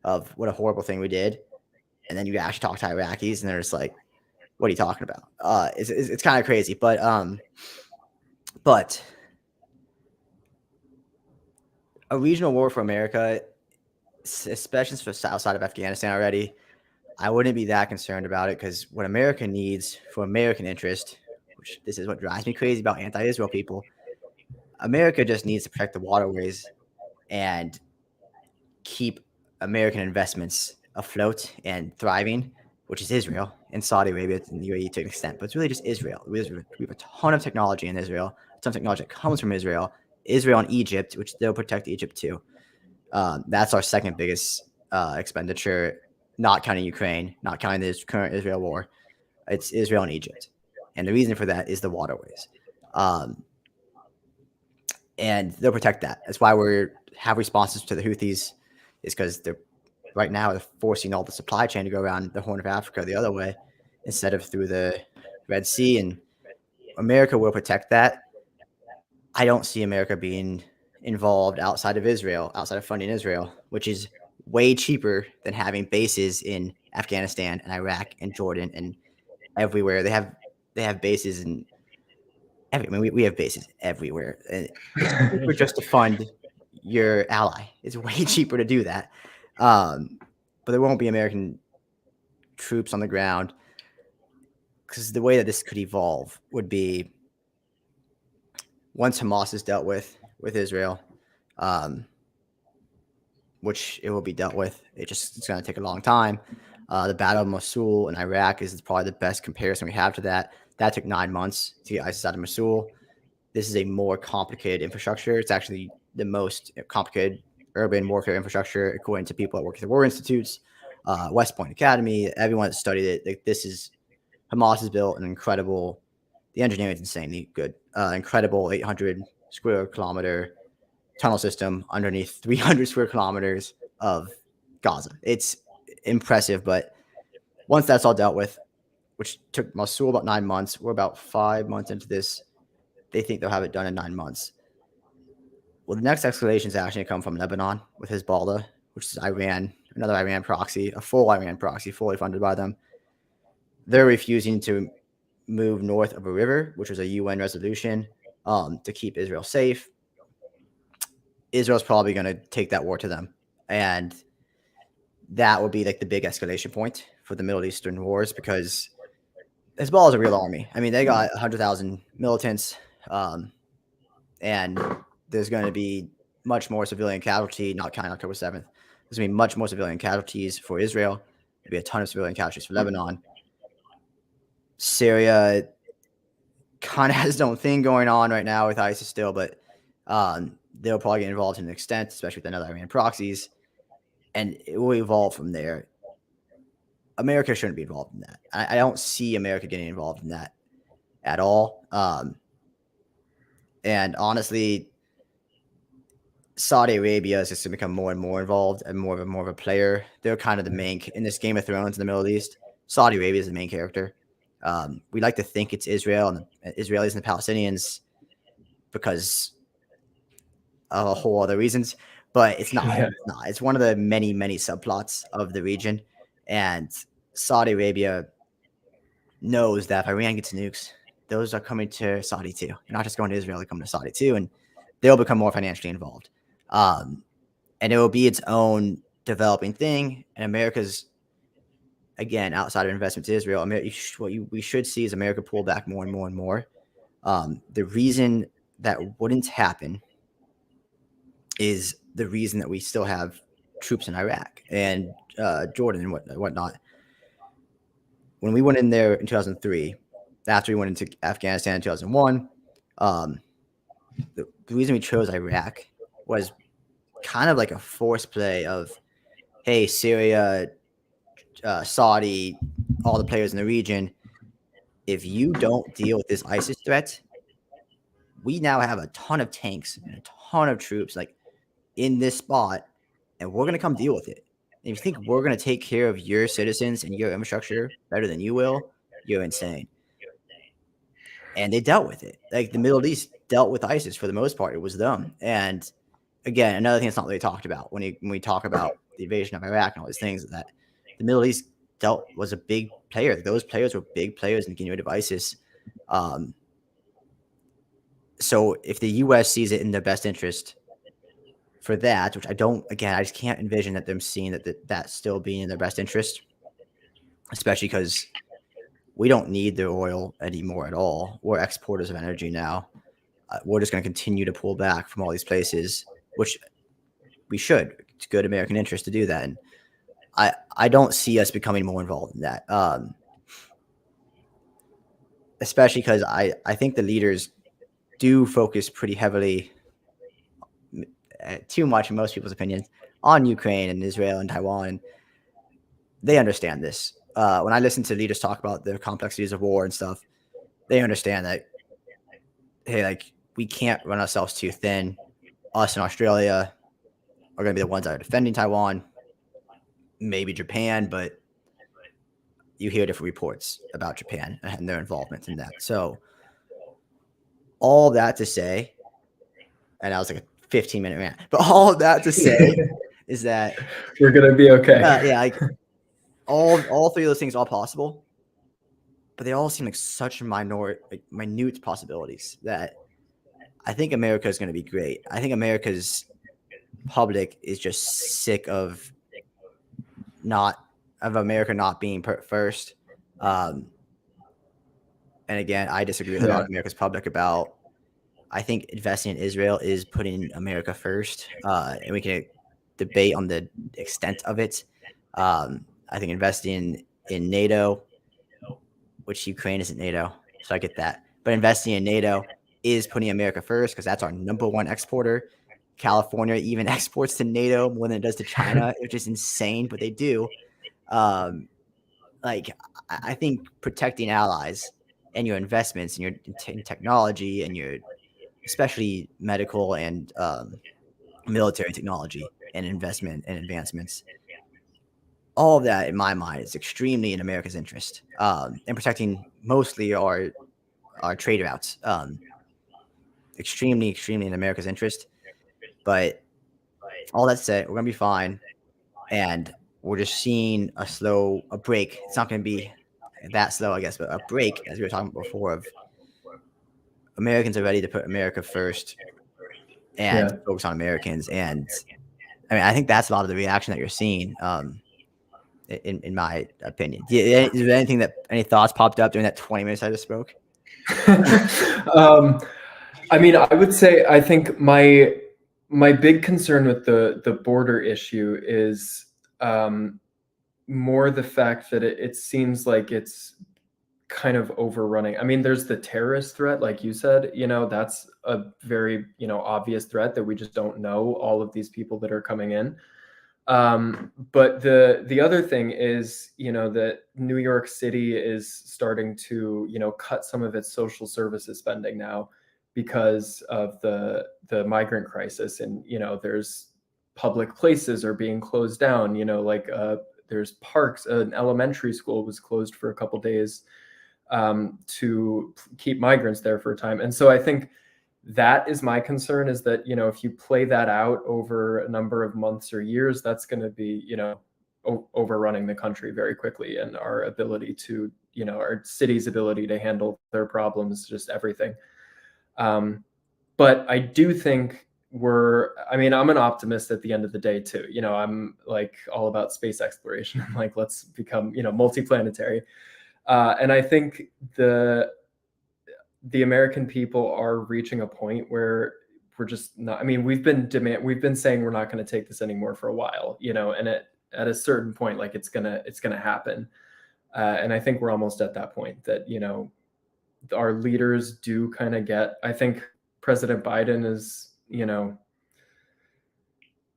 of what a horrible thing we did. And then you actually talk to Iraqis and they're just like, what are you talking about? It's kind of crazy, but a regional war for America, especially for outside of Afghanistan already, I wouldn't be that concerned about it because what America needs for American interest, which this is what drives me crazy about anti-Israel people, America just needs to protect the waterways and keep American investments afloat and thriving, which is Israel and Saudi Arabia and the UAE to an extent, but it's really just Israel. We have a ton of technology in Israel, a ton of technology that comes from Israel and Egypt, which they'll protect Egypt too. That's our second biggest expenditure, not counting Ukraine, not counting this current Israel war. It's Israel and Egypt. And the reason for that is the waterways. And they'll protect that. That's why we have responses to the Houthis, is because they're right now they're forcing all the supply chain to go around the Horn of Africa the other way instead of through the Red Sea. And America will protect that. I don't see America being involved outside of Israel, outside of funding Israel, which is way cheaper than having bases in Afghanistan and Iraq and Jordan and everywhere. They have bases in we have bases everywhere. And it's cheaper just to fund your ally. It's way cheaper to do that. But there won't be American troops on the ground because the way that this could evolve would be once Hamas is dealt with Israel, which it will be dealt with. It's going to take a long time. The Battle of Mosul in Iraq is probably the best comparison we have to that. That took 9 months to get ISIS out of Mosul. This is a more complicated infrastructure. It's actually the most complicated urban warfare infrastructure, according to people that work at the war institutes, West Point Academy, everyone that studied it. Hamas has built an incredible the engineering is insanely good. Incredible 800 square kilometer tunnel system underneath 300 square kilometers of Gaza. It's impressive, but once that's all dealt with, which took Mosul about 9 months, we're about 5 months into this. They think they'll have it done in 9 months. Well, the next escalation is actually going to come from Lebanon with Hezbollah, which is Iran, another Iran proxy, a full Iran proxy, fully funded by them. They're refusing to move north of a river, which was a UN resolution to keep Israel safe. Israel's probably going to take that war to them. And that would be like the big escalation point for the Middle Eastern wars, because Hezbollah is a real army. I mean, they got 100,000 militants, and there's going to be much more civilian casualty, not counting October 7th. There's going to be much more civilian casualties for Israel. There'll be a ton of civilian casualties for Lebanon. Syria kind of has its own thing going on right now with ISIS still, but they'll probably get involved to an extent, especially with another Iran proxies, and it will evolve from there. America shouldn't be involved in that. I don't see America getting involved in that at all. And honestly, Saudi Arabia is just going to become more and more involved and more of a player. They're kind of the main in this Game of Thrones in the Middle East. Saudi Arabia is the main character. We like to think it's Israel and the Israelis and the Palestinians because of a whole other reasons, but it's not. Yeah. It's not. It's one of the many subplots of the region, and Saudi Arabia knows that if Iran gets nukes, those are coming to Saudi too. They're not just going to Israel; they're coming to Saudi too, and they'll become more financially involved. And it will be its own developing thing. And America's, again, outside of investment to Israel, we should see is America pull back more and more and more. The reason that wouldn't happen is the reason that we still have troops in Iraq and Jordan and whatnot. When we went in there in 2003, after we went into Afghanistan in 2001, the reason we chose Iraq was kind of like a force play of, hey, Syria, Saudi, all the players in the region, if you don't deal with this ISIS threat, we now have a ton of tanks and a ton of troops like in this spot, and we're going to come deal with it. And if you think we're going to take care of your citizens and your infrastructure better than you will, you're insane. And they dealt with it. Like the Middle East dealt with ISIS for the most part. It was them. And again, another thing that's not really talked about when we talk about the invasion of Iraq and all these things is that the Middle East was a big player. Those players were big players in getting rid of ISIS. So if the U.S. sees it in their best interest for that, which I just can't envision that them seeing that still being in their best interest, especially because we don't need their oil anymore at all. We're exporters of energy now. We're just going to continue to pull back from all these places, which we should. It's good American interest to do that. And I don't see us becoming more involved in that, especially because I think the leaders do focus pretty heavily, too much in most people's opinions, on Ukraine and Israel and Taiwan. They understand this. When I listen to leaders talk about the complexities of war and stuff, they understand that, hey, like we can't run ourselves too thin. Us in Australia are going to be the ones that are defending Taiwan, maybe Japan, but you hear different reports about Japan and their involvement in that. So all that to say, and that was like a 15-minute rant, but all of that to say is that we're going to be okay. Yeah, like all three of those things are all possible, but they all seem like such minute possibilities that I think America is going to be great. I think America's public is just sick of America not being first. And again, I disagree with a lot of America's public about. I think investing in Israel is putting America first, and we can debate on the extent of it. I think investing in NATO, which Ukraine isn't NATO, so I get that. But investing in NATO is putting America first because that's our number one exporter. California even exports to NATO more than it does to China, which is insane, but they do. Like I think protecting allies and your investments and your in technology and your especially medical and military technology and investment and advancements. All of that, in my mind, is extremely in America's interest, and protecting mostly our trade routes. Extremely, extremely in America's interest. But all that said, we're gonna be fine, and we're just seeing a break. It's not gonna be that slow, I guess, but a break, as we were talking before, of Americans are ready to put America first and Yeah. focus on Americans. And I mean, I think that's a lot of the reaction that you're seeing. In my opinion, is there anything any thoughts popped up during that 20 minutes I just spoke? um, I mean, I would say I think my big concern with the border issue is more the fact that it seems like it's kind of overrunning. I mean, there's the terrorist threat, like you said, that's a very, obvious threat that we just don't know all of these people that are coming in. But the other thing is, that New York City is starting to, cut some of its social services spending now because of the migrant crisis, and there's public places are being closed down. Like there's parks. An elementary school was closed for a couple days to keep migrants there for a time, and so I think that is my concern, is that if you play that out over a number of months or years, that's going to be overrunning the country very quickly, and our ability to our city's ability to handle their problems, just everything. But I do think I mean, I'm an optimist at the end of the day too. I'm like all about space exploration. I'm like, let's become multiplanetary, and I think the American people are reaching a point where we're just not. I mean, we've been saying we're not going to take this anymore for a while, and at a certain point, like it's gonna happen, and I think we're almost at that point that our leaders do kind of get. I think President Biden is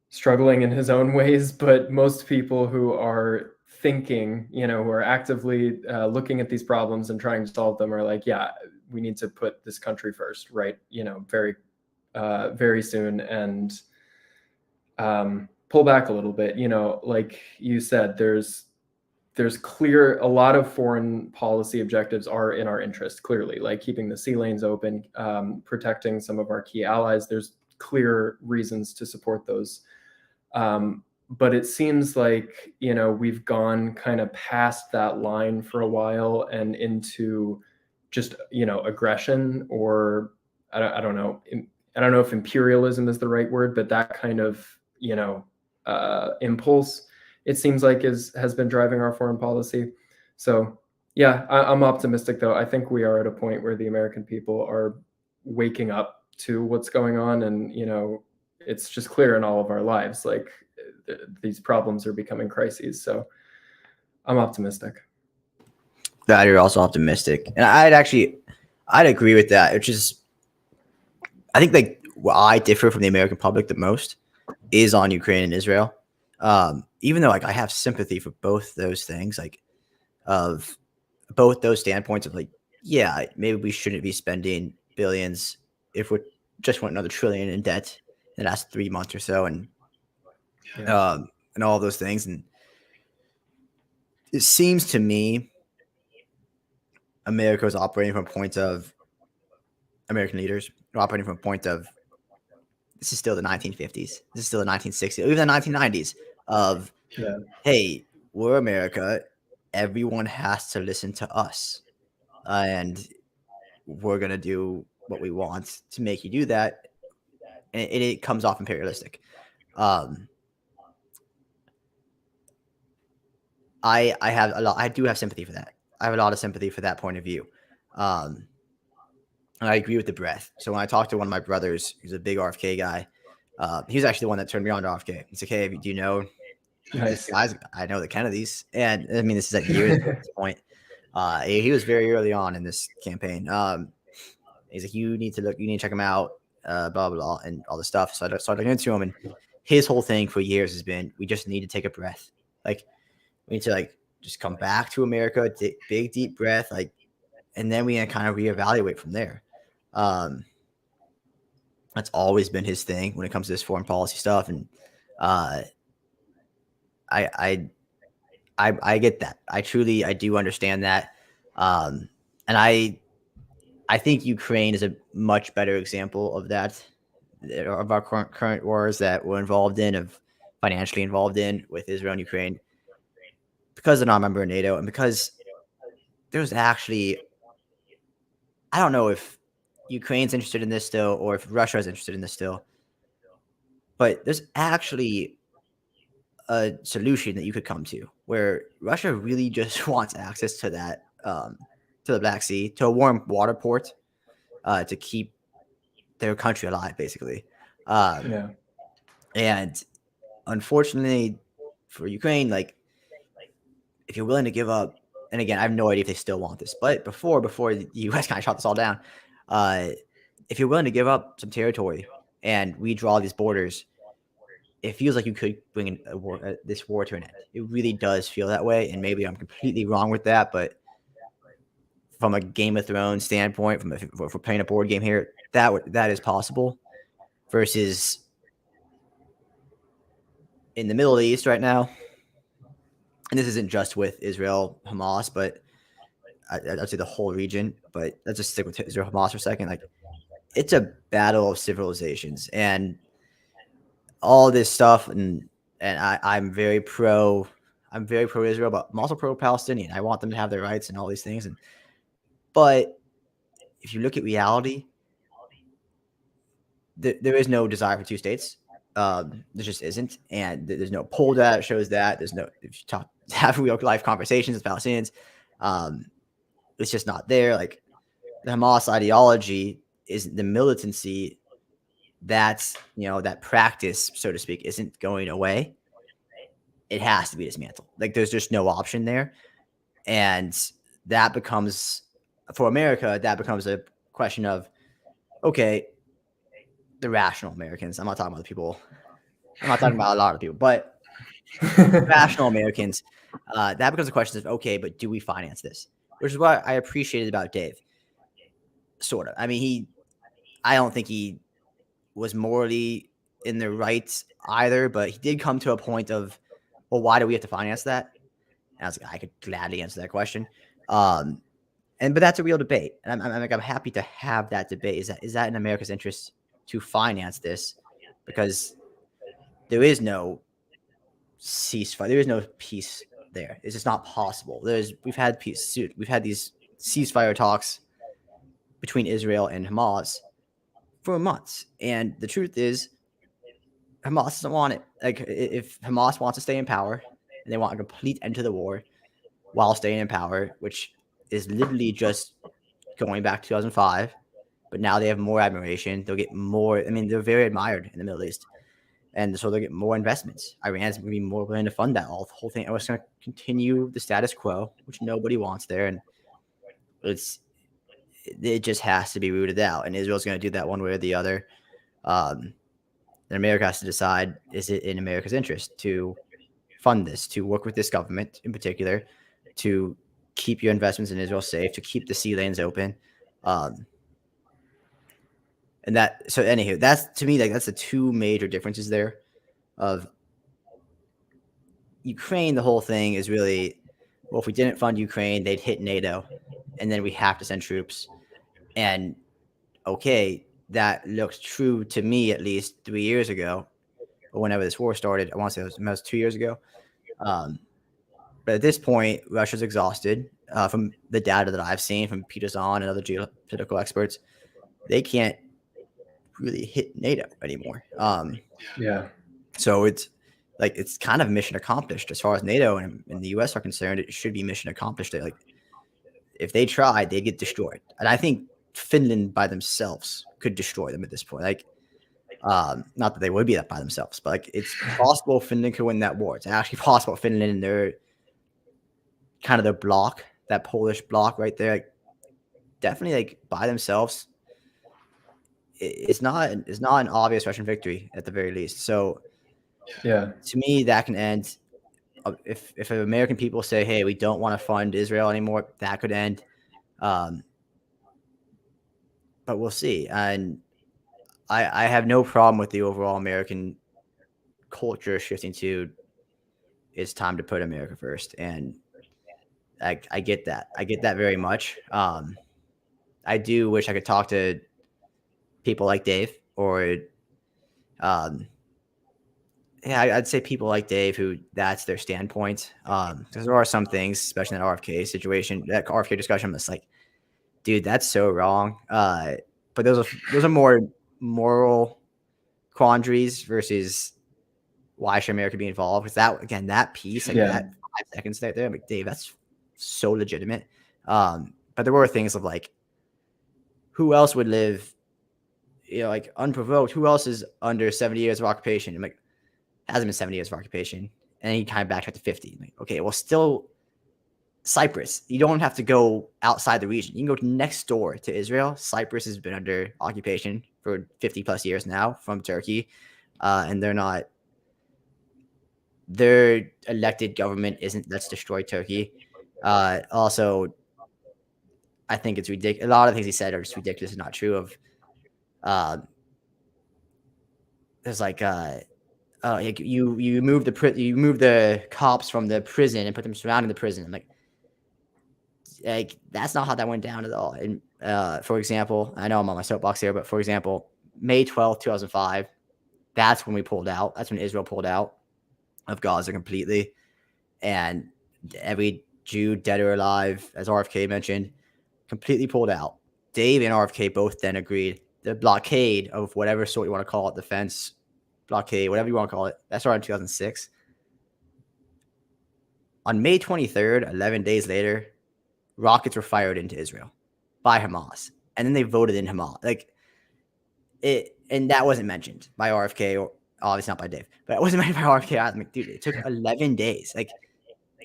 struggling in his own ways, but most people who are thinking, who are actively looking at these problems and trying to solve them are like, yeah, we need to put this country first, right? Very, very soon, and pull back a little bit. Like you said, there's a lot of foreign policy objectives are in our interest, clearly, like keeping the sea lanes open, protecting some of our key allies. There's clear reasons to support those. But it seems like, we've gone kind of past that line for a while and into just, aggression, or I don't know. I don't know if imperialism is the right word, but that kind of, impulse, it seems like has been driving our foreign policy. So yeah, I'm optimistic though. I think we are at a point where the American people are waking up to what's going on, and it's just clear in all of our lives, like these problems are becoming crises. So I'm optimistic. That you're also optimistic, and I'd agree with that. Which is, I think, like, what I differ from the American public the most is on Ukraine and Israel. Even though, like, I have sympathy for both those things, like of both those standpoints of, like, yeah, maybe we shouldn't be spending billions if we just went another trillion in debt in the last 3 months or so, and all those things. And it seems to me America is operating from a point of American leaders are operating from a point of, this is still the 1950s, this is still the 1960s, even the 1990s of, hey, we're America, everyone has to listen to us, and we're gonna do what we want to make you do that, and it comes off imperialistic. I do have sympathy for that. I have a lot of sympathy for that point of view. And I agree with the breadth. So when I talked to one of my brothers, who's a big RFK guy, he was actually the one that turned me on to RFK. He's like, hey, do you know these guys? I know the Kennedys. And I mean, this is at years at this point. He was very early on in this campaign. He's like, you need to check him out, blah, blah, blah, and all this stuff. So I started looking into him, and his whole thing for years has been, we just need to take a breath. Like, we need to, like, just come back to America, big, deep breath, like, and then we kind of reevaluate from there. Um, that's always been his thing when it comes to this foreign policy stuff, and uh, I, I I get that. I do understand that. Um, and I think Ukraine is a much better example of that, of our current wars that we're involved in, of financially involved in with Israel and Ukraine, because they're not a member of NATO, and because there's actually, I don't know if Ukraine's interested in this still or if Russia is interested in this still, but there's actually a solution that you could come to where Russia really just wants access to that, to the Black Sea, to a warm water port, to keep their country alive, basically. Um, Yeah. and unfortunately for Ukraine, like, if you're willing to give up, and again, I have no idea if they still want this, but before the U.S. kind of shot this all down, uh, if you're willing to give up some territory and redraw these borders, it feels like you could bring this war to an end. It really does feel that way, and maybe I'm completely wrong with that, but from a Game of Thrones standpoint, if we're playing a board game here, that is possible. Versus in the Middle East right now, and this isn't just with Israel, Hamas, but I'd say the whole region. But let's just stick with Israel, Hamas for a second. Like, it's a battle of civilizations, and all this stuff, and I'm very pro. I'm very pro Israel, but I'm also pro Palestinian. I want them to have their rights and all these things. But if you look at reality, there is no desire for two states. There just isn't, and there's no poll that shows that. There's no, if you have real life conversations with Palestinians, um, it's just not there. Like, the Hamas ideology is the militancy. That's, that practice, so to speak, isn't going away. It has to be dismantled. Like, there's just no option there, and that becomes, for America, that becomes a question of, okay, the rational Americans. I'm not talking about the people. I'm not talking about a lot of people, but rational Americans. That becomes a question of, okay, but do we finance this? Which is what I appreciated about Dave. Sort of. I mean, I don't think he was morally in the right either, but he did come to a point of, well, why do we have to finance that? And I was like, I could gladly answer that question. But that's a real debate, and I'm happy to have that debate. Is that in America's interest to finance this? Because there is no ceasefire, there is no peace there. It's just not possible. We've had these ceasefire talks between Israel and Hamas for months, and the truth is, Hamas doesn't want it. Like, if Hamas wants to stay in power and they want a complete end to the war while staying in power, which is literally just going back to 2005, but now they have more admiration. They'll get more. I mean, they're very admired in the Middle East, and so they'll get more investments. Iran's going to be more willing to fund that the whole thing. I was going to continue the status quo, which nobody wants there, and it just has to be rooted out. And Israel's going to do that one way or the other. And America has to decide: is it in America's interest to fund this, to work with this government in particular, to keep your investments in Israel safe, to keep the sea lanes open? And so anywho, that's, to me, like, that's the two major differences there. Of Ukraine, the whole thing is really, well, if we didn't fund Ukraine, they'd hit NATO, and then we have to send troops. And okay, that looked true to me at least 3 years ago, or whenever this war started. I want to say it was 2 years ago. But at this point, Russia's exhausted. From the data that I've seen from Peter Zahn and other geopolitical experts, they can't really hit NATO anymore. Yeah. So it's kind of mission accomplished as far as NATO and the US are concerned. It should be mission accomplished. Like, if they tried, they'd get destroyed. And I think Finland by themselves could destroy them at this point. Like, not that they would be that by themselves, but like, it's possible Finland could win that war. It's actually possible Finland and their kind of their block, that Polish block right there, like, definitely, like, by themselves, it's not an obvious Russian victory at the very least. So Yeah. to me, that can end if American people say, hey, we don't want to fund Israel anymore. That could end. but we'll see. And I have no problem with the overall American culture shifting to it's time to put America first. And I get that. I get that very much. I do wish I could talk to people like Dave or, um, yeah, I'd say people like Dave who that's their standpoint. Because there are some things, especially in that RFK situation, that RFK discussion, that's like, dude, that's so wrong. But those are more moral quandaries versus why should America be involved? Because that again, that piece, like Yeah. that 5 seconds there, I'm like, Dave, that's so legitimate. But there were things of like, who else would live, like unprovoked? Who else is under 70 years of occupation? I'm like, hasn't been 70 years of occupation. And then he kind of backtracked to 50. I'm like, okay, well, still Cyprus. You don't have to go outside the region. You can go next door to Israel. Cyprus has been under occupation for 50 plus years now from Turkey. And their elected government isn't, let's destroy Turkey. Also, I think it's ridiculous. A lot of things he said are just ridiculous and not true. There's like, you move the cops from the prison and put them surrounding the prison. I'm like that's not how that went down at all. And for example, I know I'm on my soapbox here, but for example, May 12th, 2005, that's when we pulled out. That's when Israel pulled out of Gaza completely. And every Jew, dead or alive, as RFK mentioned, completely pulled out. Dave and RFK both then agreed the blockade of whatever sort you want to call it, defense blockade, whatever you want to call it, that started in 2006. On May 23rd, 11 days later, rockets were fired into Israel by Hamas. And then they voted in Hamas. Like it, and that wasn't mentioned by RFK, or obviously not by Dave, but it wasn't mentioned by RFK. I was like, dude, it took 11 days. Like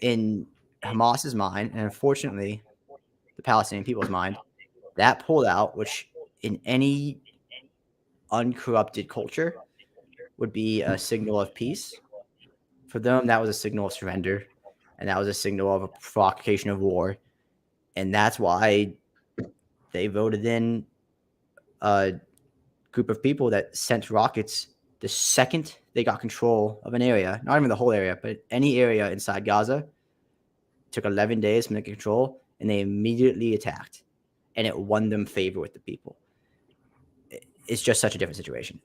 in Hamas's mind, and unfortunately, the Palestinian people's mind, that pulled out, which in any uncorrupted culture would be a signal of peace. For them, that was a signal of surrender, and that was a signal of a provocation of war. And that's why they voted in a group of people that sent rockets the second they got control of an area, not even the whole area, but any area inside Gaza. Took 11 days to make control, and they immediately attacked, and it won them favor with the people. It's just such a different situation.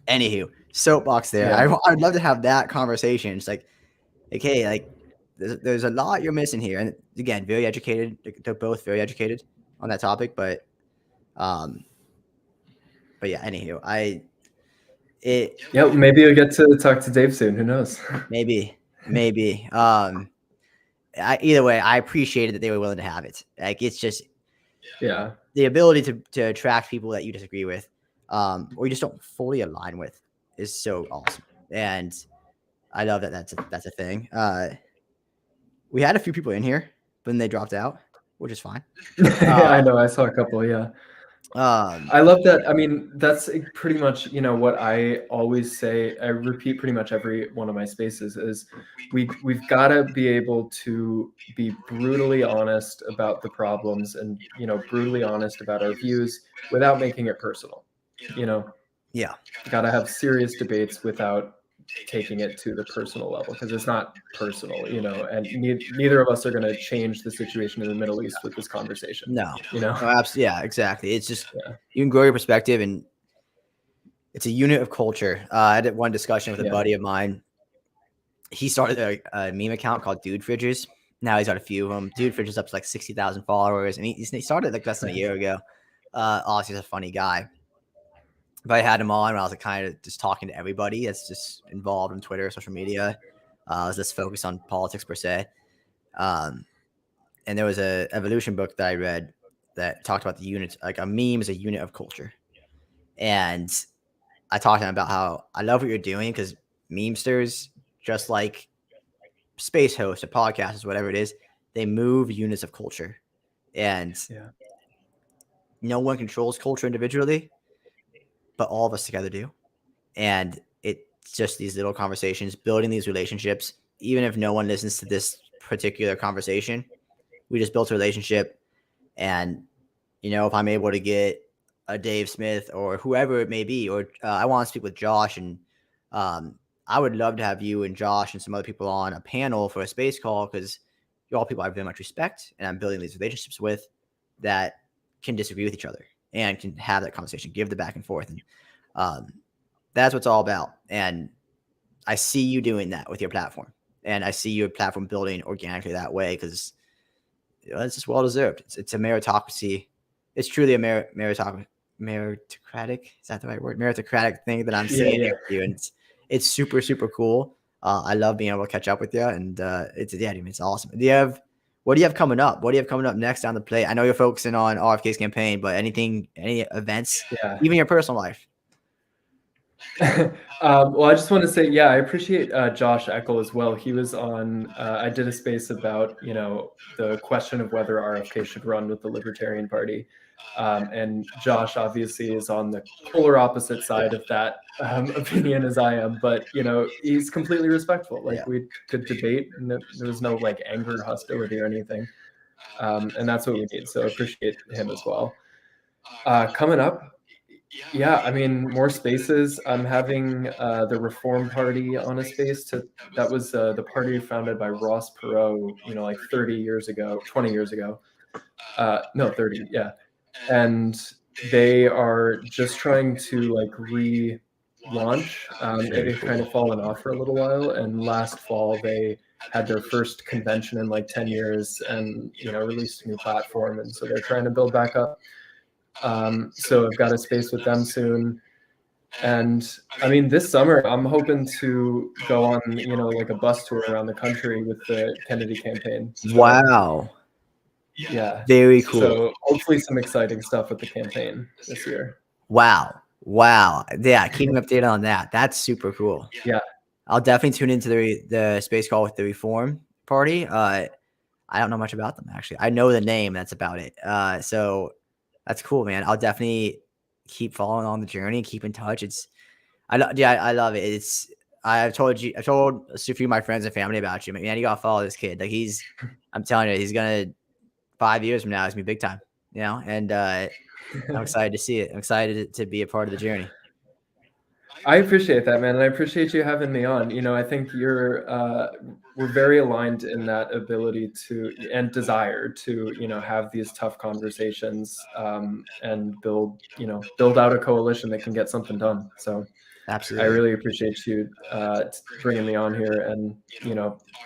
Anywho, soapbox there. Yeah. I'd love to have that conversation. It's like hey, like there's a lot you're missing here, and again, very educated. They're both very educated on that topic, but yeah. Anywho, Yeah, maybe you'll get to talk to Dave soon. Who knows? maybe. Either way, I appreciated that they were willing to have it. Like it's just Yeah. the ability to attract people that you disagree with, or you just don't fully align with, is so awesome. And I love that that's a thing. We had a few people in here, but then they dropped out, which is fine. I know. I saw a couple. Yeah. I love that. I mean, that's pretty much, what I always say. I repeat pretty much every one of my spaces is we've got to be able to be brutally honest about the problems and, brutally honest about our views without making it personal. Yeah. Got to have serious debates without taking it to the personal level, because it's not personal, and neither of us are going to change the situation in the Middle East with this conversation. No. No, absolutely. Yeah, exactly. It's just you can grow your perspective, and it's a unit of culture. I had one discussion with a buddy of mine. He started a meme account called Dude Fridges. Now he's got a few of them. Dude Fridges up to like 60,000 followers, and he started like less than a year ago. Obviously, he's a funny guy. But I had him on when I was like kind of just talking to everybody that's just involved in Twitter, social media. I was just focused on politics per se. And there was a evolution book that I read that talked about the units, like a meme is a unit of culture. And I talked to him about how I love what you're doing, because memesters, just like space hosts or podcasters, whatever it is, they move units of culture. And no one controls culture individually, but all of us together do. And it's just these little conversations, building these relationships. Even if no one listens to this particular conversation, we just built a relationship, and if I'm able to get a Dave Smith or whoever it may be, or I want to speak with Josh, and I would love to have you and Josh and some other people on a panel for a space call, because you're all people I very much respect and I'm building these relationships with that can disagree with each other and can have that conversation, give the back and forth. And that's what it's all about. And I see you doing that with your platform, and I see your platform building organically that way, because it's just well deserved. It's a meritocracy. It's truly a meritocratic. Is that the right word? Meritocratic thing that I'm seeing here with you, and it's super, super cool. I love being able to catch up with you, and it's awesome. What do you have coming up? What do you have coming up next down the plate? I know you're focusing on RFK's campaign, but any events, even your personal life? Well, I just want to say, I appreciate Josh Eckel as well. He was on, I did a space about, the question of whether RFK should run with the Libertarian Party. And Josh obviously is on the polar opposite side of that opinion as I am, but, he's completely respectful. Like, we could debate, and there was no like anger, hostility or anything. And that's what we need. So I appreciate him as well. Coming up, I mean, more spaces. I'm having the Reform Party on a space. That was the party founded by Ross Perot, like 30 years ago, 20 years ago. No, 30, yeah. And they are just trying to like relaunch. They've kind of fallen off for a little while, and last fall they had their first convention in like 10 years, and released a new platform, and so they're trying to build back up. So I've got a space with them soon. And I mean, this summer, I'm hoping to go on, like a bus tour around the country with the Kennedy campaign. So, wow. Yeah. Very cool. So hopefully some exciting stuff with the campaign this year. Wow. Yeah, keep me updated on that. That's super cool. Yeah. I'll definitely tune into the space call with the Reform Party. I don't know much about them, actually. I know the name. That's about it. So that's cool, man. I'll definitely keep following on the journey, keep in touch. I love it. I've told a few of my friends and family about you, man. You gotta follow this kid. Like, I'm telling you, he's gonna 5 years from now, he's gonna be big time. And I'm excited to see it. I'm excited to be a part of the journey. I appreciate that, man. And I appreciate you having me on. I think we're very aligned in that ability to, and desire to, have these tough conversations, and build out a coalition that can get something done. So absolutely, I really appreciate you bringing me on here and,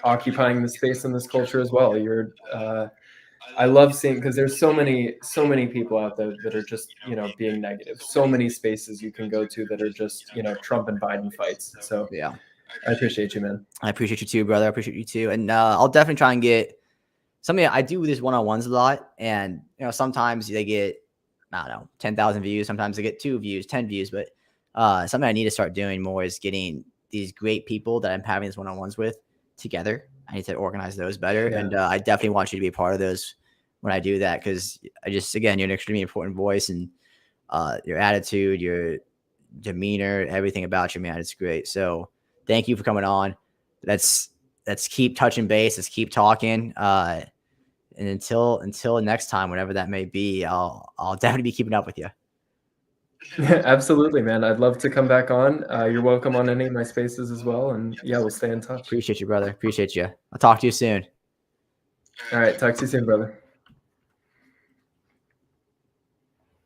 occupying the space in this culture as well. I love seeing, because there's so many people out there that are just, being negative. So many spaces you can go to that are just, Trump and Biden fights. So yeah, I appreciate you, man. I appreciate you too, brother. I appreciate you too. And I'll definitely try and get something. I do these one-on-ones a lot, and sometimes they get, I don't know, 10,000 views. Sometimes they get 2 views, 10 views. But something I need to start doing more is getting these great people that I'm having these one-on-ones with together. I need to organize those better, and I definitely want you to be a part of those when I do that, because again, you're an extremely important voice, and your attitude, your demeanor, everything about you, man, it's great. So thank you for coming on. Let's keep touching base. Let's keep talking. And until next time, whatever that may be, I'll definitely be keeping up with you. Absolutely, man. I'd love to come back on. You're welcome on any of my spaces as well. And we'll stay in touch. Appreciate you, brother. Appreciate you. I'll talk to you soon. All right. Talk to you soon, brother.